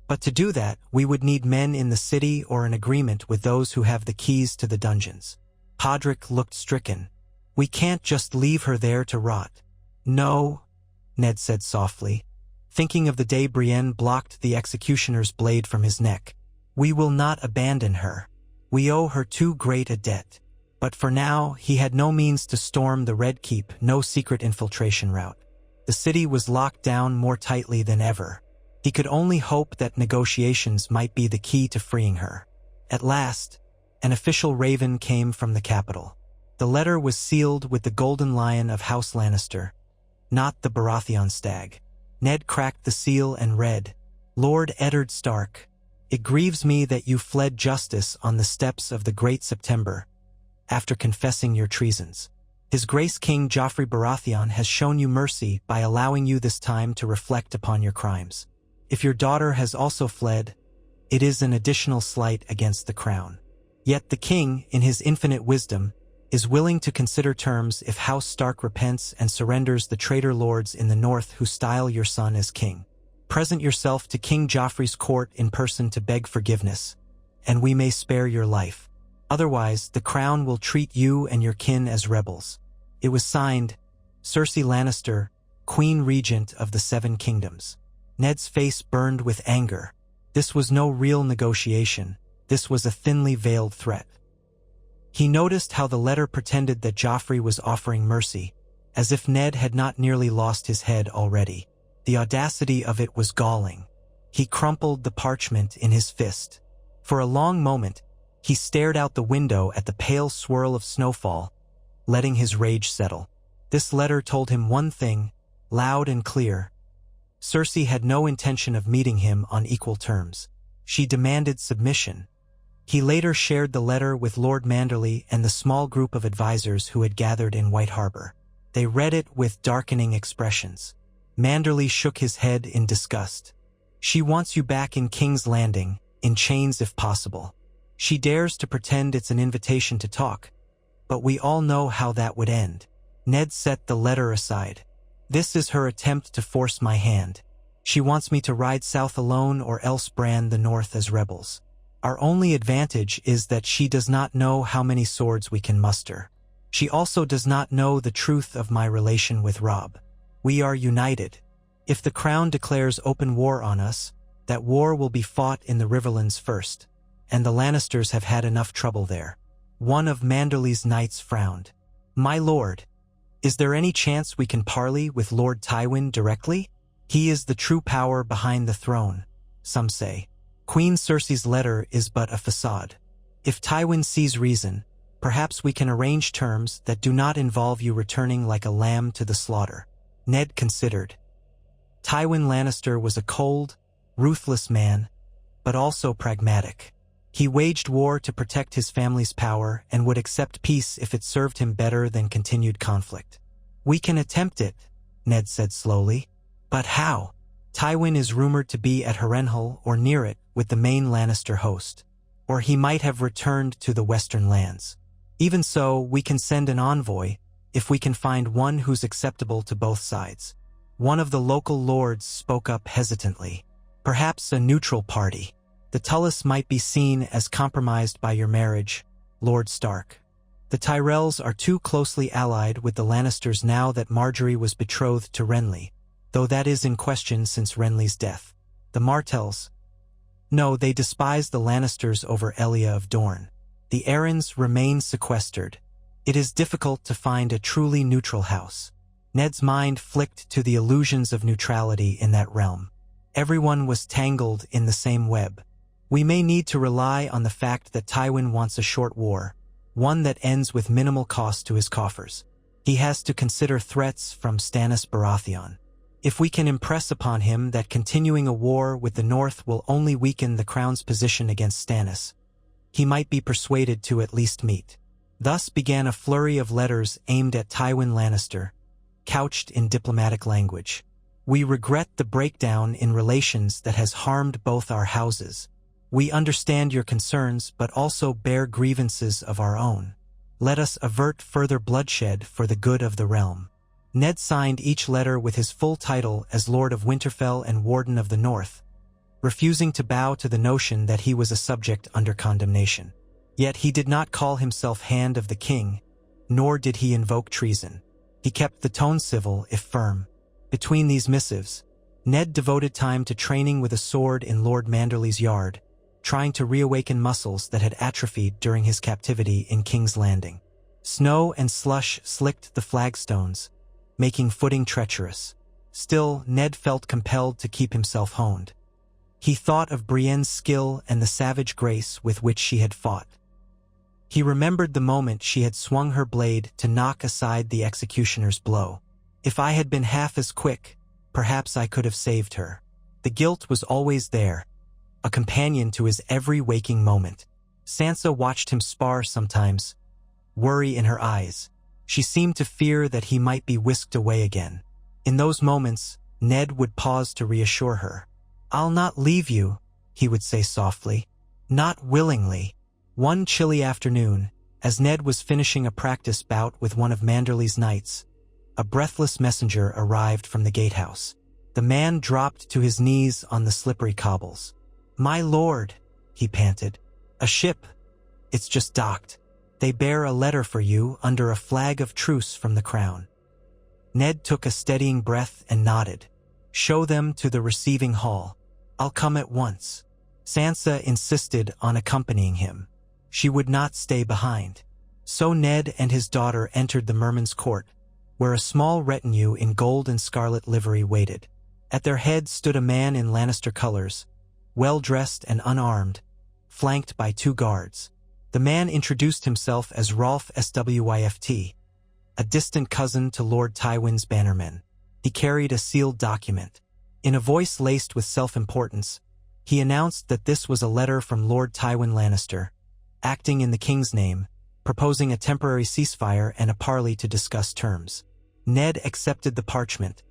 But to do that, we would need men in the city or an agreement with those who have the keys to the dungeons. Podrick looked stricken. "We can't just leave her there to rot." "No," Ned said softly, thinking of the day Brienne blocked the executioner's blade from his neck. "We will not abandon her. We owe her too great a debt." But for now, he had no means to storm the Red Keep, no secret infiltration route. The city was locked down more tightly than ever. He could only hope that negotiations might be the key to freeing her. At last, an official raven came from the capital. The letter was sealed with the golden lion of House Lannister, not the Baratheon stag. Ned cracked the seal and read, "Lord Eddard Stark, it grieves me that you fled justice on the steps of the Great September, after confessing your treasons. His Grace King Joffrey Baratheon has shown you mercy by allowing you this time to reflect upon your crimes. If your daughter has also fled, it is an additional slight against the crown. Yet the king, in his infinite wisdom, is willing to consider terms if House Stark repents and surrenders the traitor lords in the north who style your son as king. Present yourself to King Joffrey's court in person to beg forgiveness, and we may spare your life. Otherwise, the crown will treat you and your kin as rebels." It was signed, Cersei Lannister, Queen Regent of the Seven Kingdoms. Ned's face burned with anger. This was no real negotiation. This was a thinly veiled threat. He noticed how the letter pretended that Joffrey was offering mercy, as if Ned had not nearly lost his head already. The audacity of it was galling. He crumpled the parchment in his fist. For a long moment, he stared out the window at the pale swirl of snowfall, letting his rage settle. This letter told him one thing, loud and clear. Cersei had no intention of meeting him on equal terms. She demanded submission. He later shared the letter with Lord Manderley and the small group of advisors who had gathered in White Harbor. They read it with darkening expressions. Manderley shook his head in disgust. She wants you back in King's Landing, in chains if possible. She dares to pretend it's an invitation to talk, but we all know how that would end. Ned set the letter aside. This is her attempt to force my hand. She wants me to ride south alone or else brand the north as rebels. Our only advantage is that she does not know how many swords we can muster. She also does not know the truth of my relation with Robb. We are united. If the Crown declares open war on us, that war will be fought in the Riverlands first, and the Lannisters have had enough trouble there. One of Manderley's knights frowned. My lord, is there any chance we can parley with Lord Tywin directly? He is the true power behind the throne, some say. Queen Cersei's letter is but a facade. If Tywin sees reason, perhaps we can arrange terms that do not involve you returning like a lamb to the slaughter. Ned considered. Tywin Lannister was a cold, ruthless man, but also pragmatic. He waged war to protect his family's power and would accept peace if it served him better than continued conflict. We can attempt it, Ned said slowly. But how? Tywin is rumored to be at Harrenhal or near it with the main Lannister host, or he might have returned to the western lands. Even so, we can send an envoy if we can find one who's acceptable to both sides. One of the local lords spoke up hesitantly. Perhaps a neutral party. The Tullys might be seen as compromised by your marriage, Lord Stark. The Tyrells are too closely allied with the Lannisters now that Margaery was betrothed to Renly, though that is in question since Renly's death. The Martells. No, they despise the Lannisters over Elia of Dorne. The Arryns remain sequestered. It is difficult to find a truly neutral house. Ned's mind flicked to the illusions of neutrality in that realm. Everyone was tangled in the same web. We may need to rely on the fact that Tywin wants a short war, one that ends with minimal cost to his coffers. He has to consider threats from Stannis Baratheon. If we can impress upon him that continuing a war with the North will only weaken the Crown's position against Stannis, he might be persuaded to at least meet. Thus began a flurry of letters aimed at Tywin Lannister, couched in diplomatic language. We regret the breakdown in relations that has harmed both our houses. We understand your concerns but also bear grievances of our own. Let us avert further bloodshed for the good of the realm. Ned signed each letter with his full title as Lord of Winterfell and Warden of the North, refusing to bow to the notion that he was a subject under condemnation. Yet he did not call himself Hand of the King, nor did he invoke treason. He kept the tone civil if firm. Between these missives, Ned devoted time to training with a sword in Lord Manderley's yard, trying to reawaken muscles that had atrophied during his captivity in King's Landing. Snow and slush slicked the flagstones, making footing treacherous. Still, Ned felt compelled to keep himself honed. He thought of Brienne's skill and the savage grace with which she had fought. He remembered the moment she had swung her blade to knock aside the executioner's blow. If I had been half as quick, perhaps I could have saved her. The guilt was always there, a companion to his every waking moment. Sansa watched him spar sometimes, worry in her eyes. She seemed to fear that he might be whisked away again. In those moments, Ned would pause to reassure her. "I'll not leave you," he would say softly. "Not willingly." One chilly afternoon, as Ned was finishing a practice bout with one of Manderley's knights, a breathless messenger arrived from the gatehouse. The man dropped to his knees on the slippery cobbles. "My lord," he panted. "A ship. It's just docked. They bear a letter for you under a flag of truce from the Crown." Ned took a steadying breath and nodded. "Show them to the receiving hall. I'll come at once." Sansa insisted on accompanying him. She would not stay behind. So Ned and his daughter entered the Merman's court, where a small retinue in gold and scarlet livery waited. At their head stood a man in Lannister colors, well-dressed and unarmed, flanked by 2 guards. The man introduced himself as Rolf Swyft, a distant cousin to Lord Tywin's bannermen. He carried a sealed document. In a voice laced with self-importance, he announced that this was a letter from Lord Tywin Lannister, acting in the king's name, proposing a temporary ceasefire and a parley to discuss terms. Ned accepted the parchment,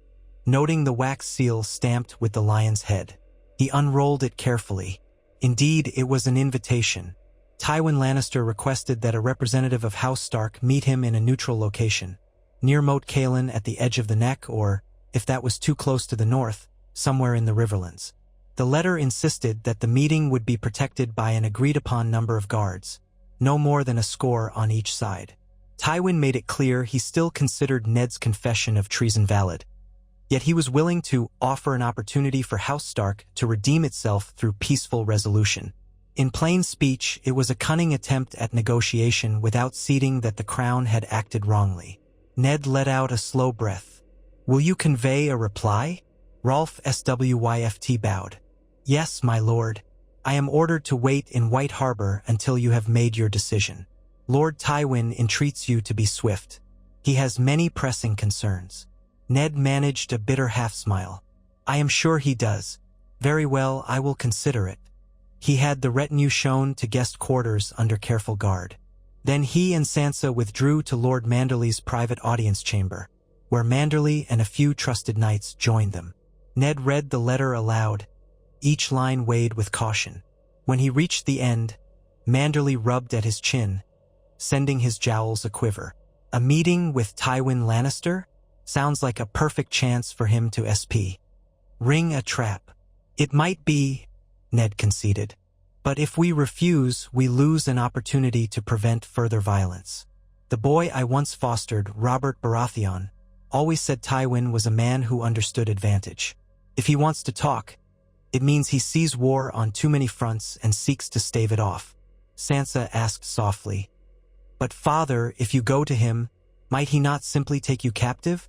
noting the wax seal stamped with the lion's head. He unrolled it carefully. Indeed, it was an invitation. Tywin Lannister requested that a representative of House Stark meet him in a neutral location, near Moat Cailin at the edge of the neck or, if that was too close to the north, somewhere in the Riverlands. The letter insisted that the meeting would be protected by an agreed-upon number of guards, no more than a score on each side. Tywin made it clear he still considered Ned's confession of treason valid, yet he was willing to offer an opportunity for House Stark to redeem itself through peaceful resolution. In plain speech, it was a cunning attempt at negotiation without ceding that the crown had acted wrongly. Ned let out a slow breath. "Will you convey a reply?" Rolf Swyft bowed. "Yes, my lord. I am ordered to wait in White Harbor until you have made your decision. Lord Tywin entreats you to be swift. He has many pressing concerns." Ned managed a bitter half-smile. "I am sure he does. Very well, I will consider it." He had the retinue shown to guest quarters under careful guard. Then he and Sansa withdrew to Lord Manderly's private audience chamber, where Manderly and a few trusted knights joined them. Ned read the letter aloud, each line weighed with caution. When he reached the end, Manderly rubbed at his chin, sending his jowls a-quiver. A meeting with Tywin Lannister? Sounds like a perfect chance for him to ring a trap. "It might be," Ned conceded. "But if we refuse, we lose an opportunity to prevent further violence. The boy I once fostered, Robert Baratheon, always said Tywin was a man who understood advantage. If he wants to talk, it means he sees war on too many fronts and seeks to stave it off." Sansa asked softly. "But father, if you go to him, might he not simply take you captive?"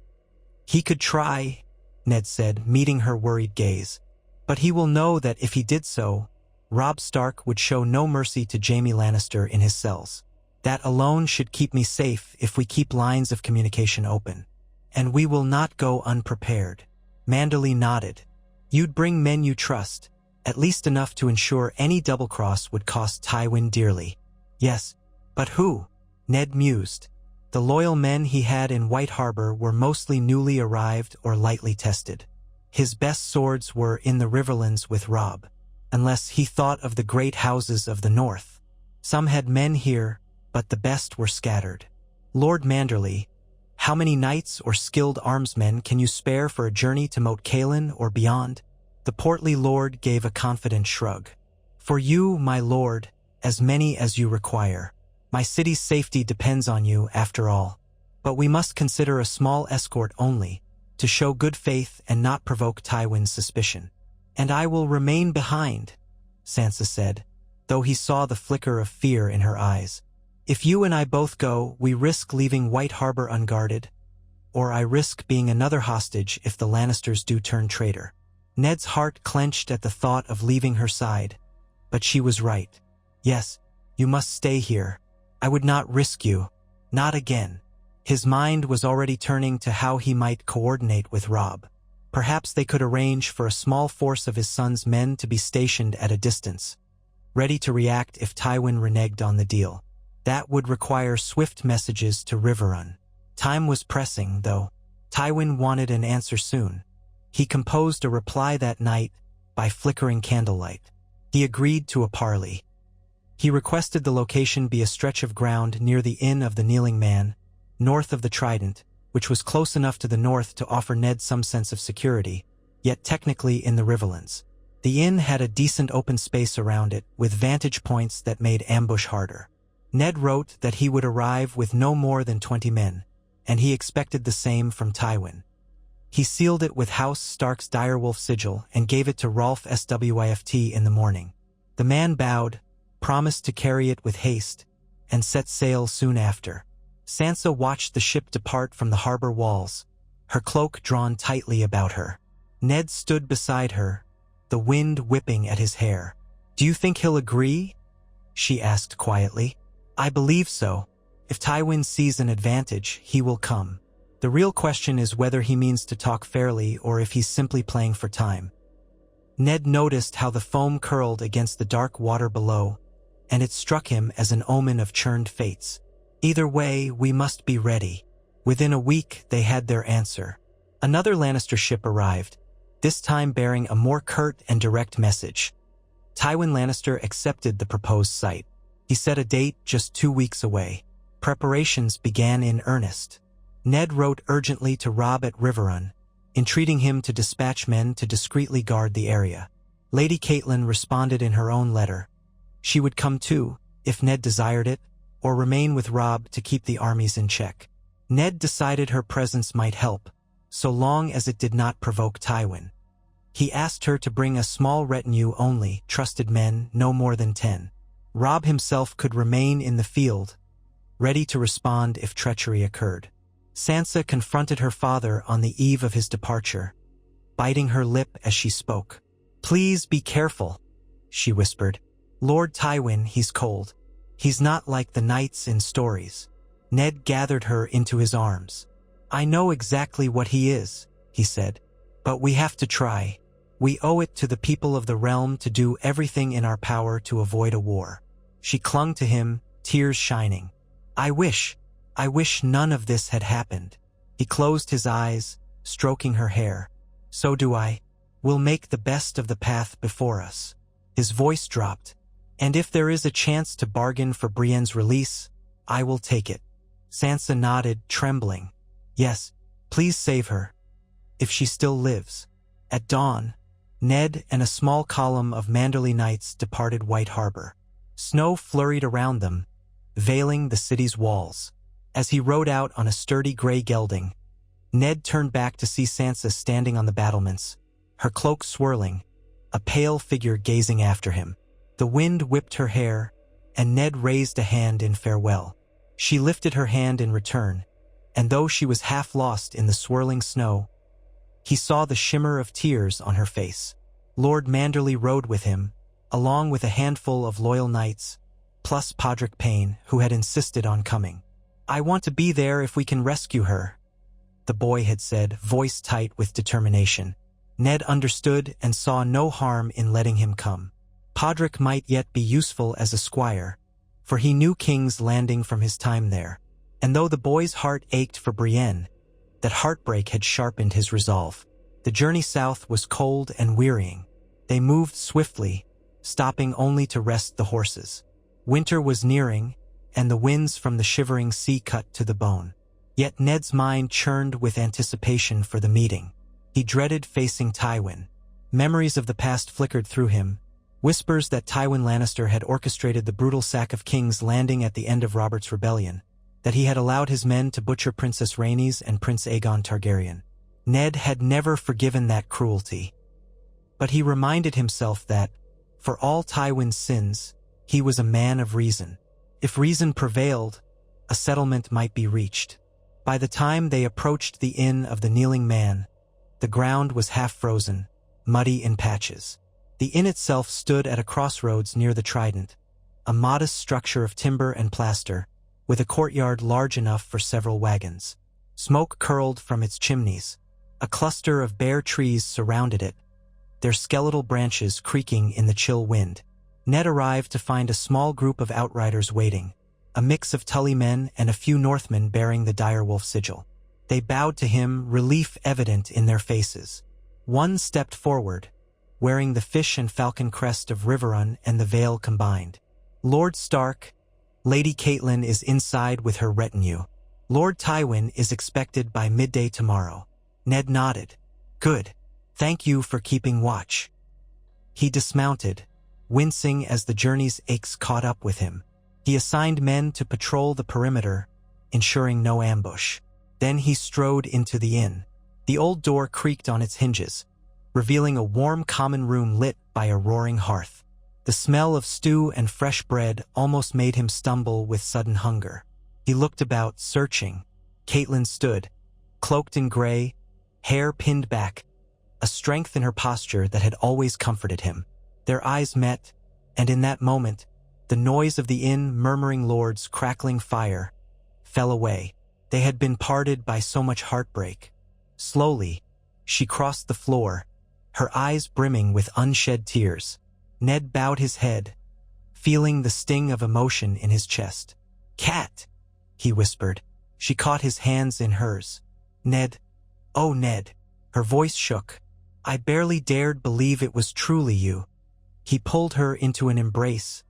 "He could try," Ned said, meeting her worried gaze. "But he will know that if he did so, Robb Stark would show no mercy to Jaime Lannister in his cells. That alone should keep me safe if we keep lines of communication open. And we will not go unprepared." Manderly nodded. "You'd bring men you trust, at least enough to ensure any double-cross would cost Tywin dearly." "Yes, but who?" Ned mused. The loyal men he had in White Harbor were mostly newly arrived or lightly tested. His best swords were in the Riverlands with Robb, unless he thought of the great houses of the north. Some had men here, but the best were scattered. "Lord Manderly, how many knights or skilled armsmen can you spare for a journey to Moat Cailin or beyond?" The portly lord gave a confident shrug. "For you, my lord, as many as you require. My city's safety depends on you, after all. But we must consider a small escort only, to show good faith and not provoke Tywin's suspicion." "And I will remain behind," Sansa said, though he saw the flicker of fear in her eyes. "If you and I both go, we risk leaving White Harbor unguarded, or I risk being another hostage if the Lannisters do turn traitor." Ned's heart clenched at the thought of leaving her side, but she was right. "Yes, you must stay here. I would not risk you. Not again." His mind was already turning to how he might coordinate with Robb. Perhaps they could arrange for a small force of his son's men to be stationed at a distance, ready to react if Tywin reneged on the deal. That would require swift messages to Riverrun. Time was pressing, though. Tywin wanted an answer soon. He composed a reply that night by flickering candlelight. He agreed to a parley. He requested the location be a stretch of ground near the Inn of the Kneeling Man, north of the Trident, which was close enough to the north to offer Ned some sense of security, yet technically in the Riverlands. The inn had a decent open space around it, with vantage points that made ambush harder. Ned wrote that he would arrive with no more than 20 men, and he expected the same from Tywin. He sealed it with House Stark's direwolf sigil and gave it to Rolf Swyft in the morning. The man bowed, promised to carry it with haste, and set sail soon after. Sansa watched the ship depart from the harbor walls, her cloak drawn tightly about her. Ned stood beside her, the wind whipping at his hair. "Do you think he'll agree?" she asked quietly. "I believe so. If Tywin sees an advantage, he will come. The real question is whether he means to talk fairly or if he's simply playing for time. Ned noticed how the foam curled against the dark water below, and it struck him as an omen of churned fates. Either way, we must be ready. Within a week, they had their answer. Another Lannister ship arrived, this time bearing a more curt and direct message. Tywin Lannister accepted the proposed site. He set a date just 2 weeks away. Preparations began in earnest. Ned wrote urgently to Robb at Riverrun, entreating him to dispatch men to discreetly guard the area. Lady Catelyn responded in her own letter. She would come too, if Ned desired it, or remain with Robb to keep the armies in check. Ned decided her presence might help, so long as it did not provoke Tywin. He asked her to bring a small retinue only, trusted men, no more than 10. Robb himself could remain in the field, ready to respond if treachery occurred. Sansa confronted her father on the eve of his departure, biting her lip as she spoke. "Please be careful," she whispered. "Lord Tywin, he's cold. He's not like the knights in stories." Ned gathered her into his arms. "I know exactly what he is," he said, "but we have to try. We owe it to the people of the realm to do everything in our power to avoid a war." She clung to him, tears shining. I wish none of this had happened." He closed his eyes, stroking her hair. "So do I. We'll make the best of the path before us." His voice dropped. "And if there is a chance to bargain for Brienne's release, I will take it." Sansa nodded, trembling. "Yes, please save her. If she still lives." At dawn, Ned and a small column of Manderley knights departed White Harbor. Snow flurried around them, veiling the city's walls. As he rode out on a sturdy gray gelding, Ned turned back to see Sansa standing on the battlements, her cloak swirling, a pale figure gazing after him. The wind whipped her hair, and Ned raised a hand in farewell. She lifted her hand in return, and though she was half lost in the swirling snow, he saw the shimmer of tears on her face. Lord Manderley rode with him, along with a handful of loyal knights, plus Podrick Payne, who had insisted on coming. "I want to be there if we can rescue her," the boy had said, voice tight with determination. Ned understood and saw no harm in letting him come. Podrick might yet be useful as a squire, for he knew King's Landing from his time there, and though the boy's heart ached for Brienne, that heartbreak had sharpened his resolve. The journey south was cold and wearying. They moved swiftly, stopping only to rest the horses. Winter was nearing, and the winds from the shivering sea cut to the bone. Yet Ned's mind churned with anticipation for the meeting. He dreaded facing Tywin. Memories of the past flickered through him, whispers that Tywin Lannister had orchestrated the brutal sack of King's Landing at the end of Robert's rebellion, that he had allowed his men to butcher Princess Rhaenys and Prince Aegon Targaryen. Ned had never forgiven that cruelty. But he reminded himself that, for all Tywin's sins, he was a man of reason. If reason prevailed, a settlement might be reached. By the time they approached the Inn of the Kneeling Man, the ground was half frozen, muddy in patches. The inn itself stood at a crossroads near the Trident, a modest structure of timber and plaster, with a courtyard large enough for several wagons. Smoke curled from its chimneys. A cluster of bare trees surrounded it, their skeletal branches creaking in the chill wind. Ned arrived to find a small group of outriders waiting, a mix of Tully men and a few Northmen bearing the direwolf sigil. They bowed to him, relief evident in their faces. One stepped forward, wearing the fish and falcon crest of Riverrun and the Vale combined. "Lord Stark, Lady Catelyn is inside with her retinue. Lord Tywin is expected by midday tomorrow." Ned nodded. "Good. Thank you for keeping watch." He dismounted, wincing as the journey's aches caught up with him. He assigned men to patrol the perimeter, ensuring no ambush. Then he strode into the inn. The old door creaked on its hinges, revealing a warm common room lit by a roaring hearth. The smell of stew and fresh bread almost made him stumble with sudden hunger. He looked about, searching. Catelyn stood, cloaked in gray, hair pinned back, a strength in her posture that had always comforted him. Their eyes met, and in that moment, the noise of the inn murmuring lords, crackling fire, fell away. They had been parted by so much heartbreak. Slowly, she crossed the floor, her eyes brimming with unshed tears. Ned bowed his head, feeling the sting of emotion in his chest. "Cat," he whispered. She caught his hands in hers. "Ned, oh Ned." Her voice shook. "I barely dared believe it was truly you." He pulled her into an embrace,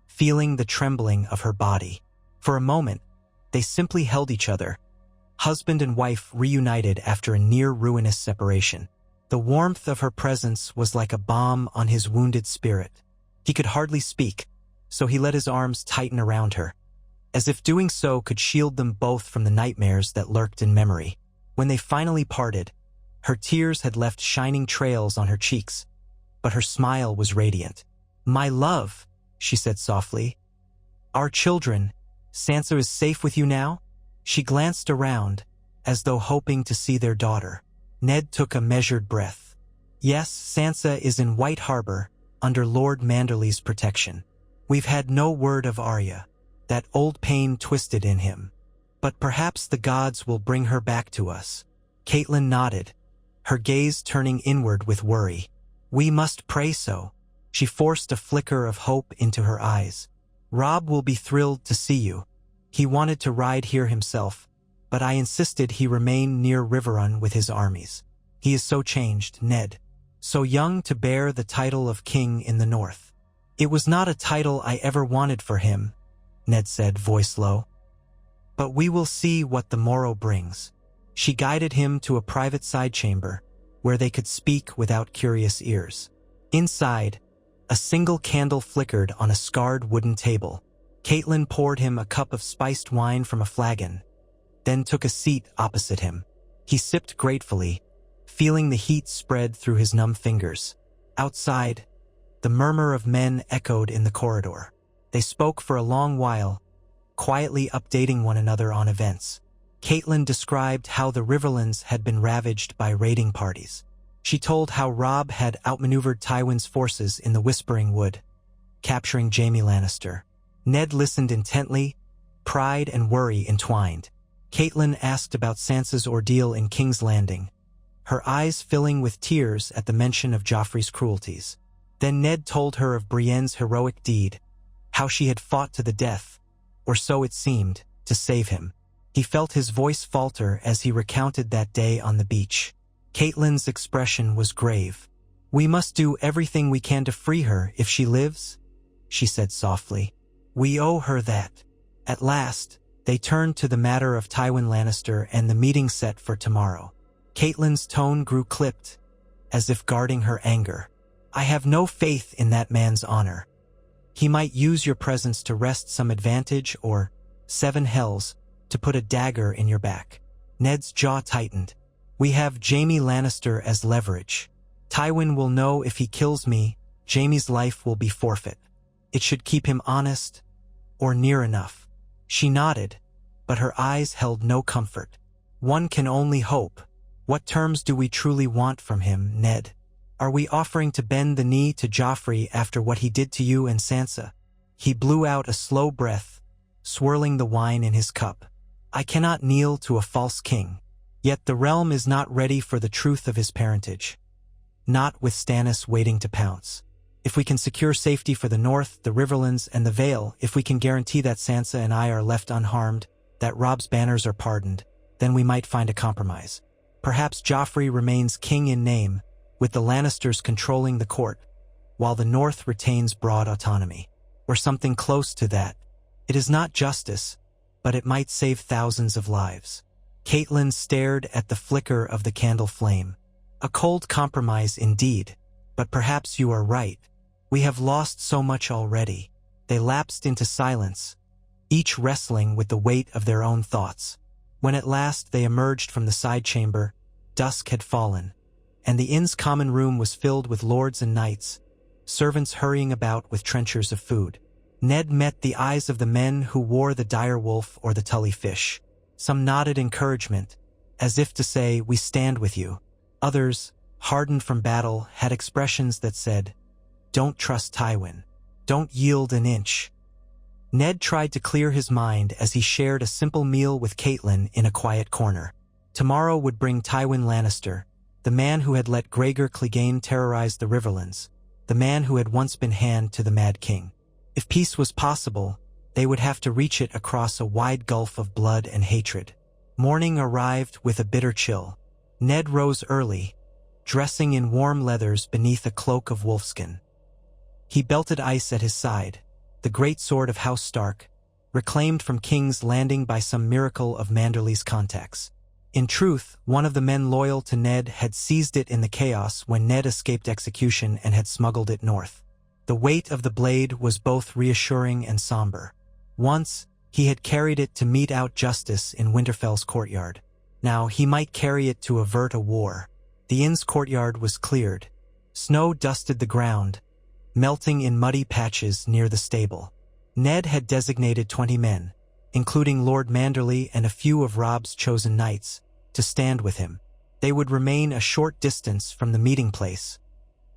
feeling the trembling of her body. For a moment, they simply held each other, husband and wife reunited after a near-ruinous separation. The warmth of her presence was like a balm on his wounded spirit. He could hardly speak, so he let his arms tighten around her, as if doing so could shield them both from the nightmares that lurked in memory. When they finally parted, her tears had left shining trails on her cheeks, but her smile was radiant. "My love," she said softly. "Our children, Sansa is safe with you now?" She glanced around, as though hoping to see their daughter. Ned took a measured breath. "Yes, Sansa is in White Harbor, under Lord Manderley's protection. We've had no word of Arya." That old pain twisted in him. "But perhaps the gods will bring her back to us." Catelyn nodded, her gaze turning inward with worry. "We must pray so." She forced a flicker of hope into her eyes. "Robb will be thrilled to see you. He wanted to ride here himself, but I insisted he remain near Riverrun with his armies. He is so changed, Ned. So young to bear the title of king in the north." "It was not a title I ever wanted for him," Ned said, voice low. "But we will see what the morrow brings." She guided him to a private side chamber, where they could speak without curious ears. Inside, a single candle flickered on a scarred wooden table. Catelyn poured him a cup of spiced wine from a flagon, then took a seat opposite him. He sipped gratefully, feeling the heat spread through his numb fingers. Outside, the murmur of men echoed in the corridor. They spoke for a long while, quietly updating one another on events. Catelyn described how the Riverlands had been ravaged by raiding parties. She told how Robb had outmaneuvered Tywin's forces in the Whispering Wood, capturing Jaime Lannister. Ned listened intently, pride and worry entwined. Catelyn asked about Sansa's ordeal in King's Landing, her eyes filling with tears at the mention of Joffrey's cruelties. Then Ned told her of Brienne's heroic deed, how she had fought to the death, or so it seemed, to save him. He felt his voice falter as he recounted that day on the beach. Catelyn's expression was grave. "We must do everything we can to free her if she lives," she said softly. "We owe her that." At last, they turned to the matter of Tywin Lannister and the meeting set for tomorrow. Catelyn's tone grew clipped, as if guarding her anger. "I have no faith in that man's honor. He might use your presence to wrest some advantage or, 7 hells, to put a dagger in your back." Ned's jaw tightened. "We have Jaime Lannister as leverage. Tywin will know if he kills me, Jaime's life will be forfeit. It should keep him honest, or near enough." She nodded, but her eyes held no comfort. "One can only hope. What terms do we truly want from him, Ned? Are we offering to bend the knee to Joffrey after what he did to you and Sansa?" He blew out a slow breath, swirling the wine in his cup. "I cannot kneel to a false king. Yet the realm is not ready for the truth of his parentage. Not with Stannis waiting to pounce. If we can secure safety for the North, the Riverlands, and the Vale, if we can guarantee that Sansa and I are left unharmed, that Robb's banners are pardoned, then we might find a compromise. Perhaps Joffrey remains king in name, with the Lannisters controlling the court, while the North retains broad autonomy. Or something close to that. It is not justice, but it might save thousands of lives." Catelyn stared at the flicker of the candle flame. "A cold compromise indeed, but perhaps you are right. We have lost so much already." They lapsed into silence, each wrestling with the weight of their own thoughts. When at last they emerged from the side chamber, dusk had fallen, and the inn's common room was filled with lords and knights, servants hurrying about with trenchers of food. Ned met the eyes of the men who wore the dire wolf or the Tully fish. Some nodded encouragement, as if to say, "We stand with you." Others, hardened from battle, had expressions that said, "Don't trust Tywin. Don't yield an inch." Ned tried to clear his mind as he shared a simple meal with Catelyn in a quiet corner. Tomorrow would bring Tywin Lannister, the man who had let Gregor Clegane terrorize the Riverlands, the man who had once been hand to the Mad King. If peace was possible, they would have to reach it across a wide gulf of blood and hatred. Morning arrived with a bitter chill. Ned rose early, dressing in warm leathers beneath a cloak of wolfskin. He belted ice at his side, the great sword of House Stark, reclaimed from King's Landing by some miracle of Manderly's contacts. In truth, one of the men loyal to Ned had seized it in the chaos when Ned escaped execution and had smuggled it north. The weight of the blade was both reassuring and somber. Once, he had carried it to mete out justice in Winterfell's courtyard. Now he might carry it to avert a war. The inn's courtyard was cleared. Snow dusted the ground, melting in muddy patches near the stable. Ned had designated 20 men, including Lord Manderly and a few of Robb's chosen knights, to stand with him. They would remain a short distance from the meeting place,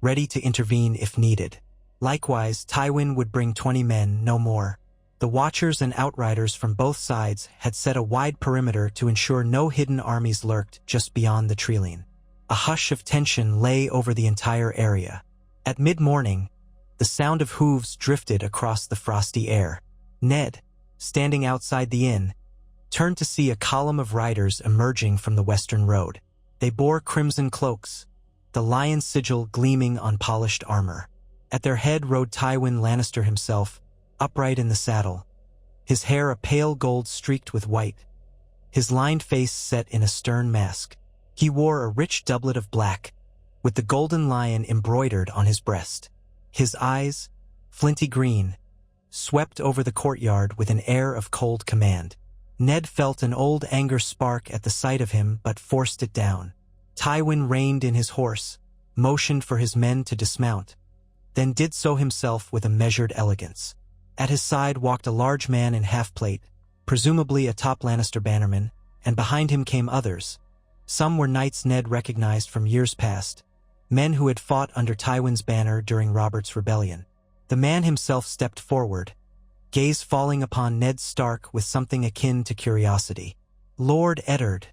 ready to intervene if needed. Likewise, Tywin would bring 20 men, no more. The Watchers and Outriders from both sides had set a wide perimeter to ensure no hidden armies lurked just beyond the treeline. A hush of tension lay over the entire area. At mid-morning, the sound of hooves drifted across the frosty air. Ned, standing outside the inn, turned to see a column of riders emerging from the western road. They bore crimson cloaks, the lion sigil gleaming on polished armor. At their head rode Tywin Lannister himself, upright in the saddle, his hair a pale gold streaked with white, his lined face set in a stern mask. He wore a rich doublet of black, with the golden lion embroidered on his breast. His eyes, flinty green, swept over the courtyard with an air of cold command. Ned felt an old anger spark at the sight of him but forced it down. Tywin reined in his horse, motioned for his men to dismount, then did so himself with a measured elegance. At his side walked a large man in half-plate, presumably a top Lannister bannerman, and behind him came others. Some were knights Ned recognized from years past, men who had fought under Tywin's banner during Robert's rebellion. The man himself stepped forward, gaze falling upon Ned Stark with something akin to curiosity. "Lord Eddard,"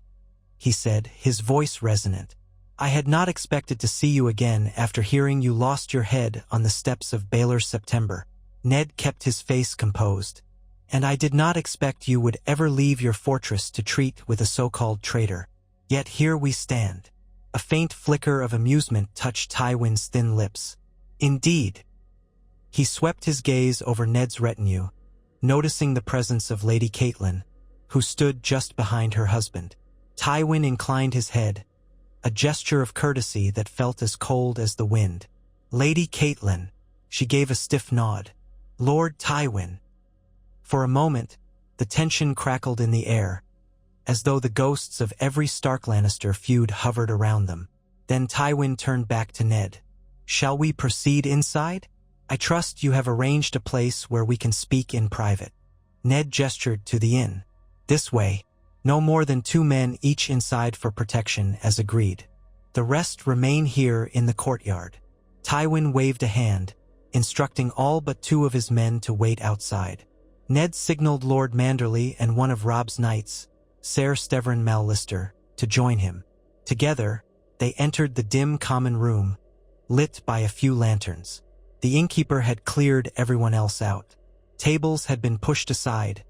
he said, his voice resonant. "I had not expected to see you again after hearing you lost your head on the steps of Baelor September." Ned kept his face composed. "And I did not expect you would ever leave your fortress to treat with a so-called traitor. Yet here we stand." A faint flicker of amusement touched Tywin's thin lips. "Indeed." He swept his gaze over Ned's retinue, noticing the presence of Lady Catelyn, who stood just behind her husband. Tywin inclined his head, a gesture of courtesy that felt as cold as the wind. "Lady Catelyn," she gave a stiff nod. "Lord Tywin." For a moment, the tension crackled in the air, as though the ghosts of every Stark Lannister feud hovered around them. Then Tywin turned back to Ned. "Shall we proceed inside? I trust you have arranged a place where we can speak in private." Ned gestured to the inn. "This way. No more than 2 men each inside for protection, as agreed. The rest remain here in the courtyard." Tywin waved a hand, instructing all but 2 of his men to wait outside. Ned signaled Lord Manderly and one of Robb's knights, Ser Stevran Mallister, to join him. Together, they entered the dim common room, lit by a few lanterns. The innkeeper had cleared everyone else out. Tables had been pushed aside,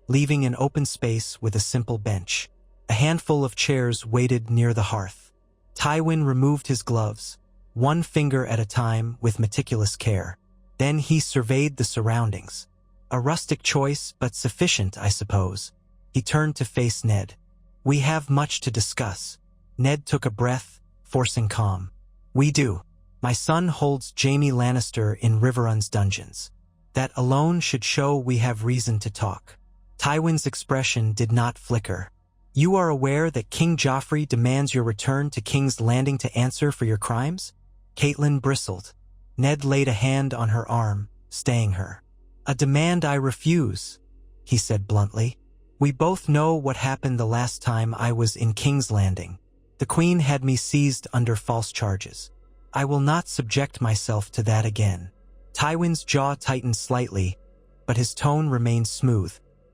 leaving an open space with a simple bench. A handful of chairs waited near the hearth. Tywin removed his gloves, one finger at a time with meticulous care. Then he surveyed the surroundings. A rustic choice, but sufficient, I suppose. He turned to face Ned. "We have much to discuss." Ned took a breath, forcing calm. "We do. My son holds Jaime Lannister in Riverrun's dungeons. That alone should show we have reason to talk." Tywin's expression did not flicker. "You are aware that King Joffrey demands your return to King's Landing to answer for your crimes?" Catelyn bristled. Ned laid a hand on her arm, staying her. "A demand I refuse," he said bluntly. "We both know what happened the last time I was in King's Landing. The Queen had me seized under false charges. I will not subject myself to that again." Tywin's jaw tightened slightly, but his tone remained smooth.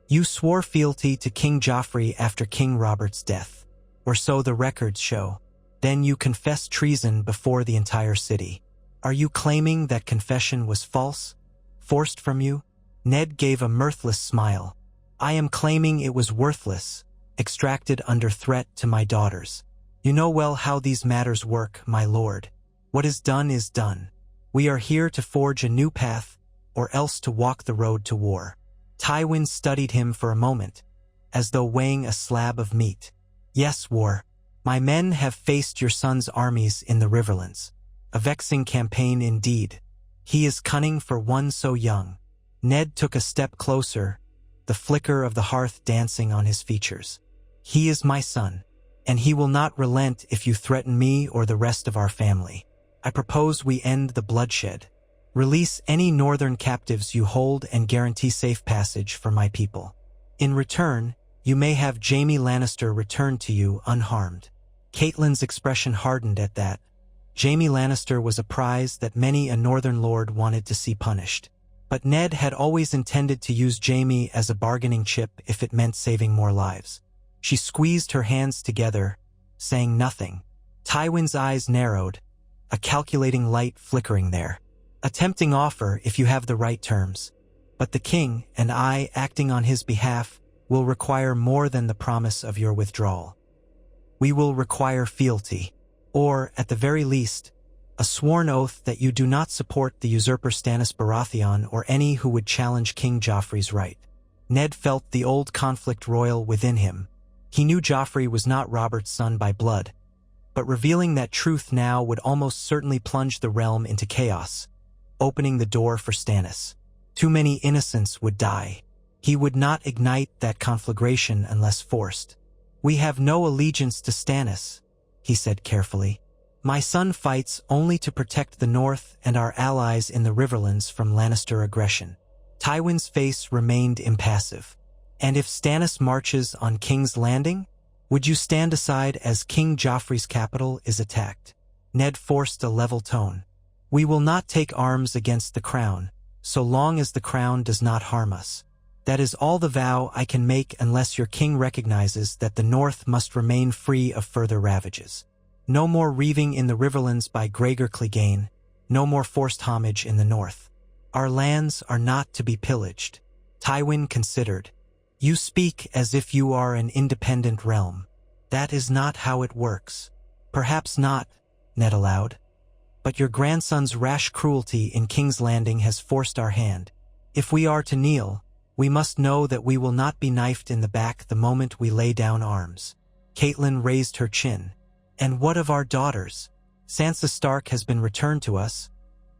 "You swore fealty to King Joffrey after King Robert's death, or so the records show. Then you confessed treason before the entire city. Are you claiming that confession was false? Forced from you?" Ned gave a mirthless smile. "I am claiming it was worthless, extracted under threat to my daughters. You know well how these matters work, my lord. What is done is done. We are here to forge a new path, or else to walk the road to war." Tywin studied him for a moment, as though weighing a slab of meat. "Yes, war. My men have faced your son's armies in the Riverlands. A vexing campaign indeed. He is cunning for one so young." Ned took a step closer, the flicker of the hearth dancing on his features. "He is my son, and he will not relent if you threaten me or the rest of our family. I propose we end the bloodshed. Release any northern captives you hold and guarantee safe passage for my people. In return, you may have Jaime Lannister returned to you unharmed." Catelyn's expression hardened at that. Jaime Lannister was a prize that many a northern lord wanted to see punished. But Ned had always intended to use Jaime as a bargaining chip if it meant saving more lives. She squeezed her hands together, saying nothing. Tywin's eyes narrowed, a calculating light flickering there. "A tempting offer if you have the right terms. But the king, and I, acting on his behalf, will require more than the promise of your withdrawal. We will require fealty, or, at the very least, a sworn oath that you do not support the usurper Stannis Baratheon or any who would challenge King Joffrey's right." Ned felt the old conflict roil within him. He knew Joffrey was not Robert's son by blood, but revealing that truth now would almost certainly plunge the realm into chaos, opening the door for Stannis. Too many innocents would die. He would not ignite that conflagration unless forced. "We have no allegiance to Stannis," he said carefully. "My son fights only to protect the North and our allies in the Riverlands from Lannister aggression." Tywin's face remained impassive. "And if Stannis marches on King's Landing, would you stand aside as King Joffrey's capital is attacked?" Ned forced a level tone. "We will not take arms against the crown, so long as the crown does not harm us. That is all the vow I can make unless your king recognizes that the North must remain free of further ravages. No more reaving in the Riverlands by Gregor Clegane, no more forced homage in the North. Our lands are not to be pillaged." Tywin considered. "You speak as if you are an independent realm. That is not how it works." "Perhaps not," Ned allowed. "But your grandson's rash cruelty in King's Landing has forced our hand. If we are to kneel, we must know that we will not be knifed in the back the moment we lay down arms." Catelyn raised her chin. "And what of our daughters? Sansa Stark has been returned to us,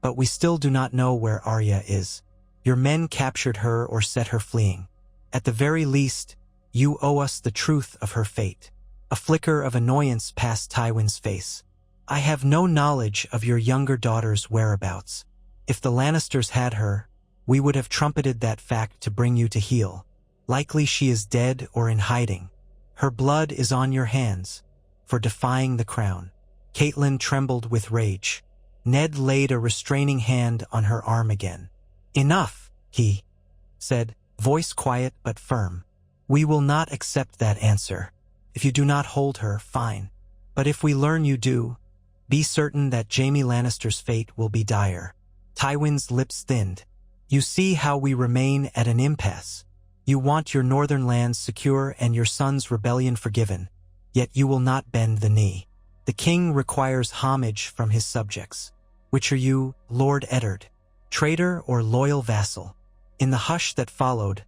but we still do not know where Arya is. Your men captured her or set her fleeing. At the very least, you owe us the truth of her fate." A flicker of annoyance passed Tywin's face. "I have no knowledge of your younger daughter's whereabouts. If the Lannisters had her, we would have trumpeted that fact to bring you to heel. Likely she is dead or in hiding. Her blood is on your hands for defying the crown." Catelyn trembled with rage. Ned laid a restraining hand on her arm again. "Enough," he said, voice quiet but firm. "We will not accept that answer. If you do not hold her, fine. But if we learn you do, be certain that Jaime Lannister's fate will be dire." Tywin's lips thinned. "You see how we remain at an impasse. You want your northern lands secure and your son's rebellion forgiven, yet you will not bend the knee. The king requires homage from his subjects. Which are you, Lord Eddard? Traitor or loyal vassal?" In the hush that followed,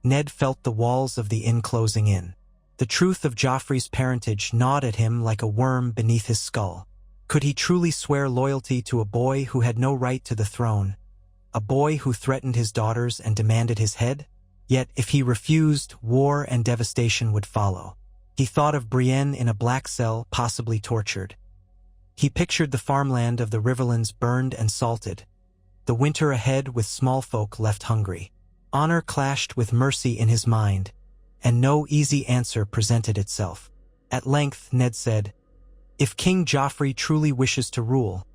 Ned felt the walls of the inn closing in. The truth of Joffrey's parentage gnawed at him like a worm beneath his skull. Could he truly swear loyalty to a boy who had no right to the throne? A boy who threatened his daughters and demanded his head? Yet if he refused, war and devastation would follow. He thought of Brienne in a black cell, possibly tortured. He pictured the farmland of the Riverlands burned and salted, the winter ahead with small folk left hungry. Honor clashed with mercy in his mind, and no easy answer presented itself. At length, Ned said, "If King Joffrey truly wishes to rule,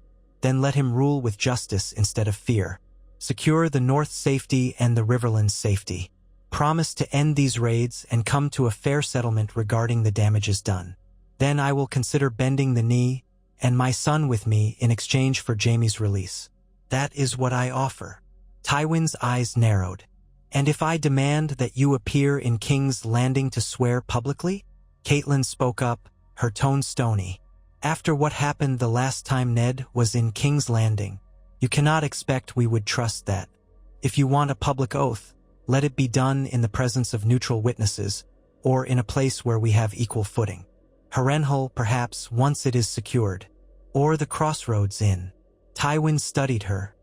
then let him rule with justice instead of fear. Secure the North's safety and the Riverland's safety. Promise to end these raids and come to a fair settlement regarding the damages done. Then I will consider bending the knee, and my son with me in exchange for Jaime's release. That is what I offer." Tywin's eyes narrowed. "And if I demand that you appear in King's Landing to swear publicly?" Catelyn spoke up, her tone stony. "After what happened the last time Ned was in King's Landing, you cannot expect we would trust that. If you want a public oath, let it be done in the presence of neutral witnesses, or in a place where we have equal footing. Harrenhal, perhaps, once it is secured, or the Crossroads Inn." Tywin studied her,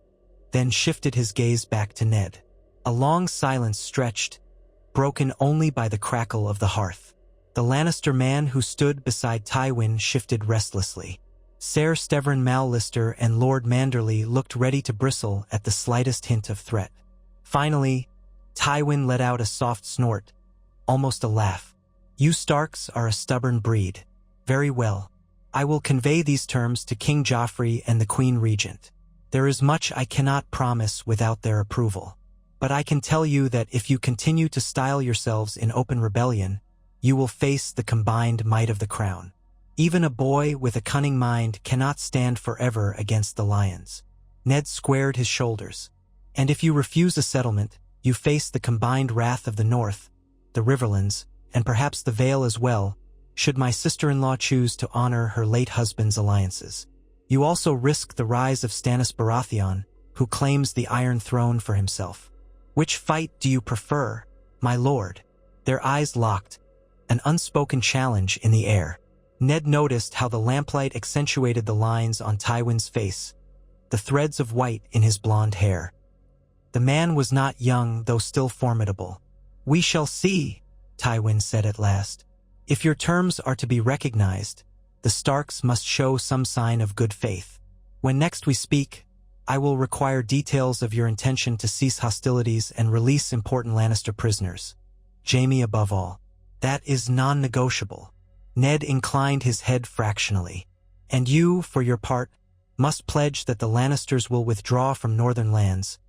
then shifted his gaze back to Ned. A long silence stretched, broken only by the crackle of the hearth. The Lannister man who stood beside Tywin shifted restlessly. Ser Stevern Mallister and Lord Manderley looked ready to bristle at the slightest hint of threat. Finally, Tywin let out a soft snort, almost a laugh. "You Starks are a stubborn breed. Very well. I will convey these terms to King Joffrey and the Queen Regent. There is much I cannot promise without their approval. But I can tell you that if you continue to style yourselves in open rebellion, you will face the combined might of the crown. Even a boy with a cunning mind cannot stand forever against the lions." Ned squared his shoulders. "And if you refuse a settlement, you face the combined wrath of the North, the Riverlands, and perhaps the Vale as well, should my sister-in-law choose to honor her late husband's alliances. You also risk the rise of Stannis Baratheon, who claims the Iron Throne for himself. Which fight do you prefer, my lord?" Their eyes locked, an unspoken challenge in the air. Ned noticed how the lamplight accentuated the lines on Tywin's face, the threads of white in his blonde hair. The man was not young, though still formidable. "We shall see," Tywin said at last. "If your terms are to be recognized, the Starks must show some sign of good faith. When next we speak, I will require details of your intention to cease hostilities and release important Lannister prisoners. Jaime above all. That is non-negotiable." Ned inclined his head fractionally. "And you, for your part, must pledge that the Lannisters will withdraw from northern lands,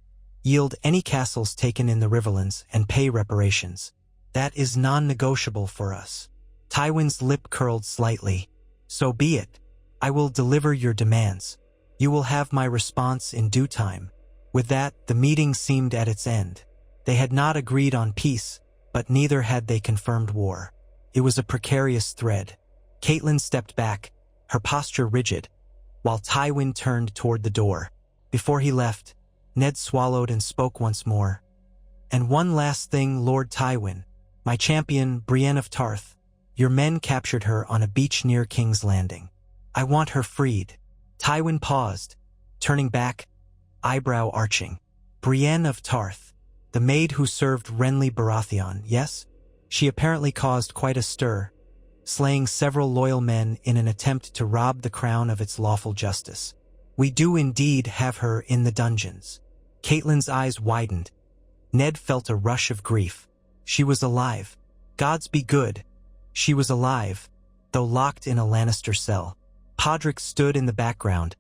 yield any castles taken in the Riverlands, and pay reparations. That is non-negotiable for us." Tywin's lip curled slightly. "So be it. I will deliver your demands. You will have my response in due time." With that, the meeting seemed at its end. They had not agreed on peace, but neither had they confirmed war. It was a precarious thread. Catelyn stepped back, her posture rigid, while Tywin turned toward the door. Before he left, Ned swallowed and spoke once more. "And one last thing, Lord Tywin. My champion, Brienne of Tarth. Your men captured her on a beach near King's Landing. I want her freed." Tywin paused, turning back, eyebrow arching. "Brienne of Tarth, the maid who served Renly Baratheon, yes? She apparently caused quite a stir, slaying several loyal men in an attempt to rob the crown of its lawful justice. We do indeed have her in the dungeons." Catelyn's eyes widened. Ned felt a rush of grief. She was alive. Gods be good. She was alive, though locked in a Lannister cell. Podrick stood in the background,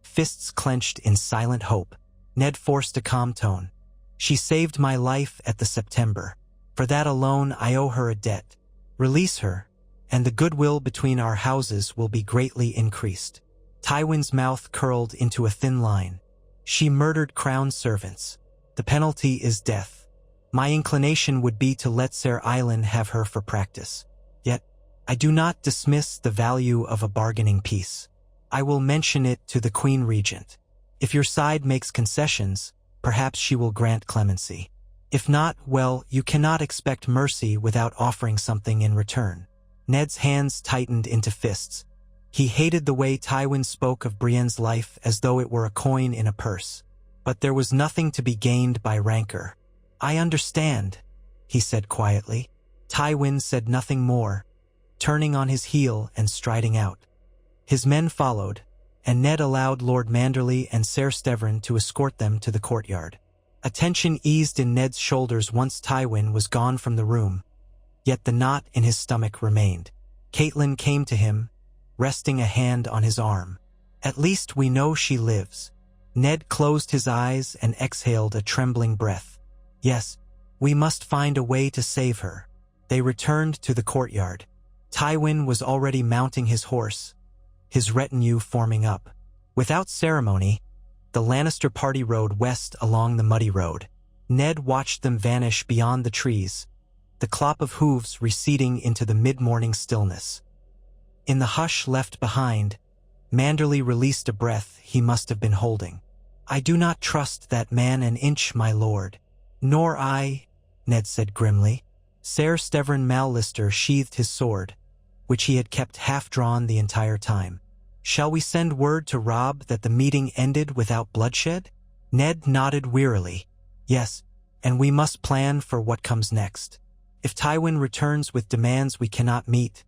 fists clenched in silent hope. Ned forced a calm tone. "She saved my life at the September. For that alone I owe her a debt. Release her, and the goodwill between our houses will be greatly increased." Tywin's mouth curled into a thin line. "She murdered crown servants. The penalty is death. My inclination would be to let Ser Island have her for practice. Yet, I do not dismiss the value of a bargaining peace. I will mention it to the Queen Regent. If your side makes concessions, perhaps she will grant clemency. If not, well, you cannot expect mercy without offering something in return." Ned's hands tightened into fists. He hated the way Tywin spoke of Brienne's life as though it were a coin in a purse. But there was nothing to be gained by rancor. "I understand," he said quietly. Tywin said nothing more, turning on his heel and striding out. His men followed, and Ned allowed Lord Manderley and Ser Stevern to escort them to the courtyard. A tension eased in Ned's shoulders once Tywin was gone from the room, yet the knot in his stomach remained. Catelyn came to him, resting a hand on his arm. "At least we know she lives." Ned closed his eyes and exhaled a trembling breath. Yes, we must find a way to save her. They returned to the courtyard. Tywin was already mounting his horse, his retinue forming up. Without ceremony, the Lannister party rode west along the muddy road. Ned watched them vanish beyond the trees, the clop of hooves receding into the mid-morning stillness. In the hush left behind, Manderly released a breath he must have been holding. "I do not trust that man an inch, my lord." "Nor I," Ned said grimly. Ser Stevran Mallister sheathed his sword, which he had kept half-drawn the entire time. "Shall we send word to Robb that the meeting ended without bloodshed?" Ned nodded wearily. "Yes, and we must plan for what comes next. If Tywin returns with demands we cannot meet,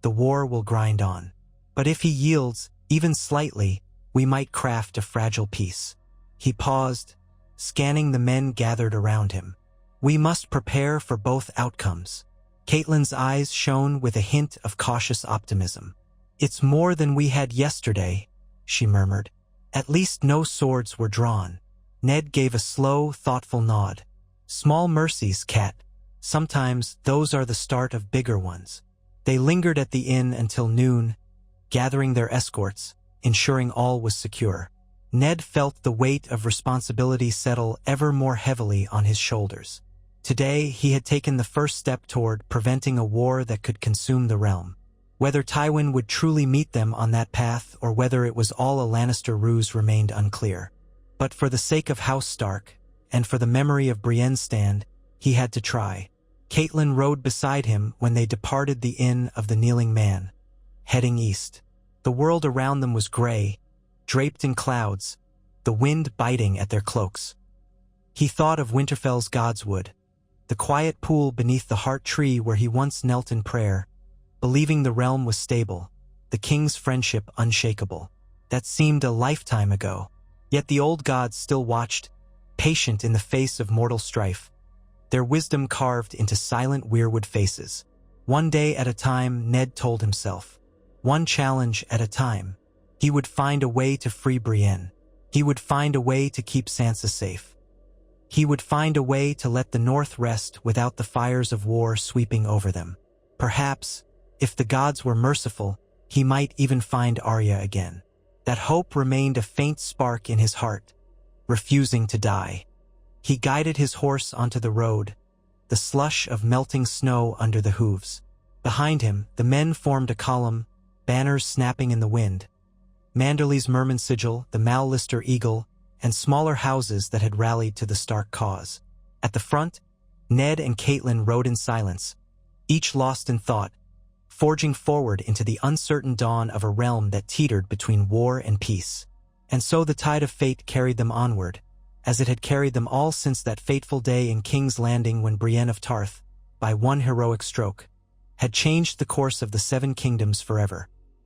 the war will grind on. But if he yields, even slightly, we might craft a fragile peace." He paused, scanning the men gathered around him. "We must prepare for both outcomes." Catelyn's eyes shone with a hint of cautious optimism. "It's more than we had yesterday," she murmured. "At least no swords were drawn." Ned gave a slow, thoughtful nod. "Small mercies, Cat. Sometimes those are the start of bigger ones." They lingered at the inn until noon, gathering their escorts, ensuring all was secure. Ned felt the weight of responsibility settle ever more heavily on his shoulders. Today he had taken the first step toward preventing a war that could consume the realm. Whether Tywin would truly meet them on that path or whether it was all a Lannister ruse remained unclear. But for the sake of House Stark, and for the memory of Brienne's stand, he had to try. Catelyn rode beside him when they departed the Inn of the Kneeling Man, heading east. The world around them was gray, draped in clouds, the wind biting at their cloaks. He thought of Winterfell's Godswood, the quiet pool beneath the heart tree where he once knelt in prayer, believing the realm was stable, the king's friendship unshakable. That seemed a lifetime ago. Yet the old gods still watched, patient in the face of mortal strife, their wisdom carved into silent weirwood faces. One day at a time, Ned told himself. One challenge at a time. He would find a way to free Brienne. He would find a way to keep Sansa safe. He would find a way to let the North rest without the fires of war sweeping over them. Perhaps, if the gods were merciful, he might even find Arya again. That hope remained a faint spark in his heart, refusing to die. He guided his horse onto the road, the slush of melting snow under the hooves. Behind him, the men formed a column, banners snapping in the wind. Manderly's Merman sigil, the Mallister eagle, and smaller houses that had rallied to the Stark cause. At the front, Ned and Catelyn rode in silence, each lost in thought, forging forward into the uncertain dawn of a realm that teetered between war and peace. And so the tide of fate carried them onward, as it had carried them all since that fateful day in King's Landing when Brienne of Tarth, by one heroic stroke, had changed the course of the Seven Kingdoms forever.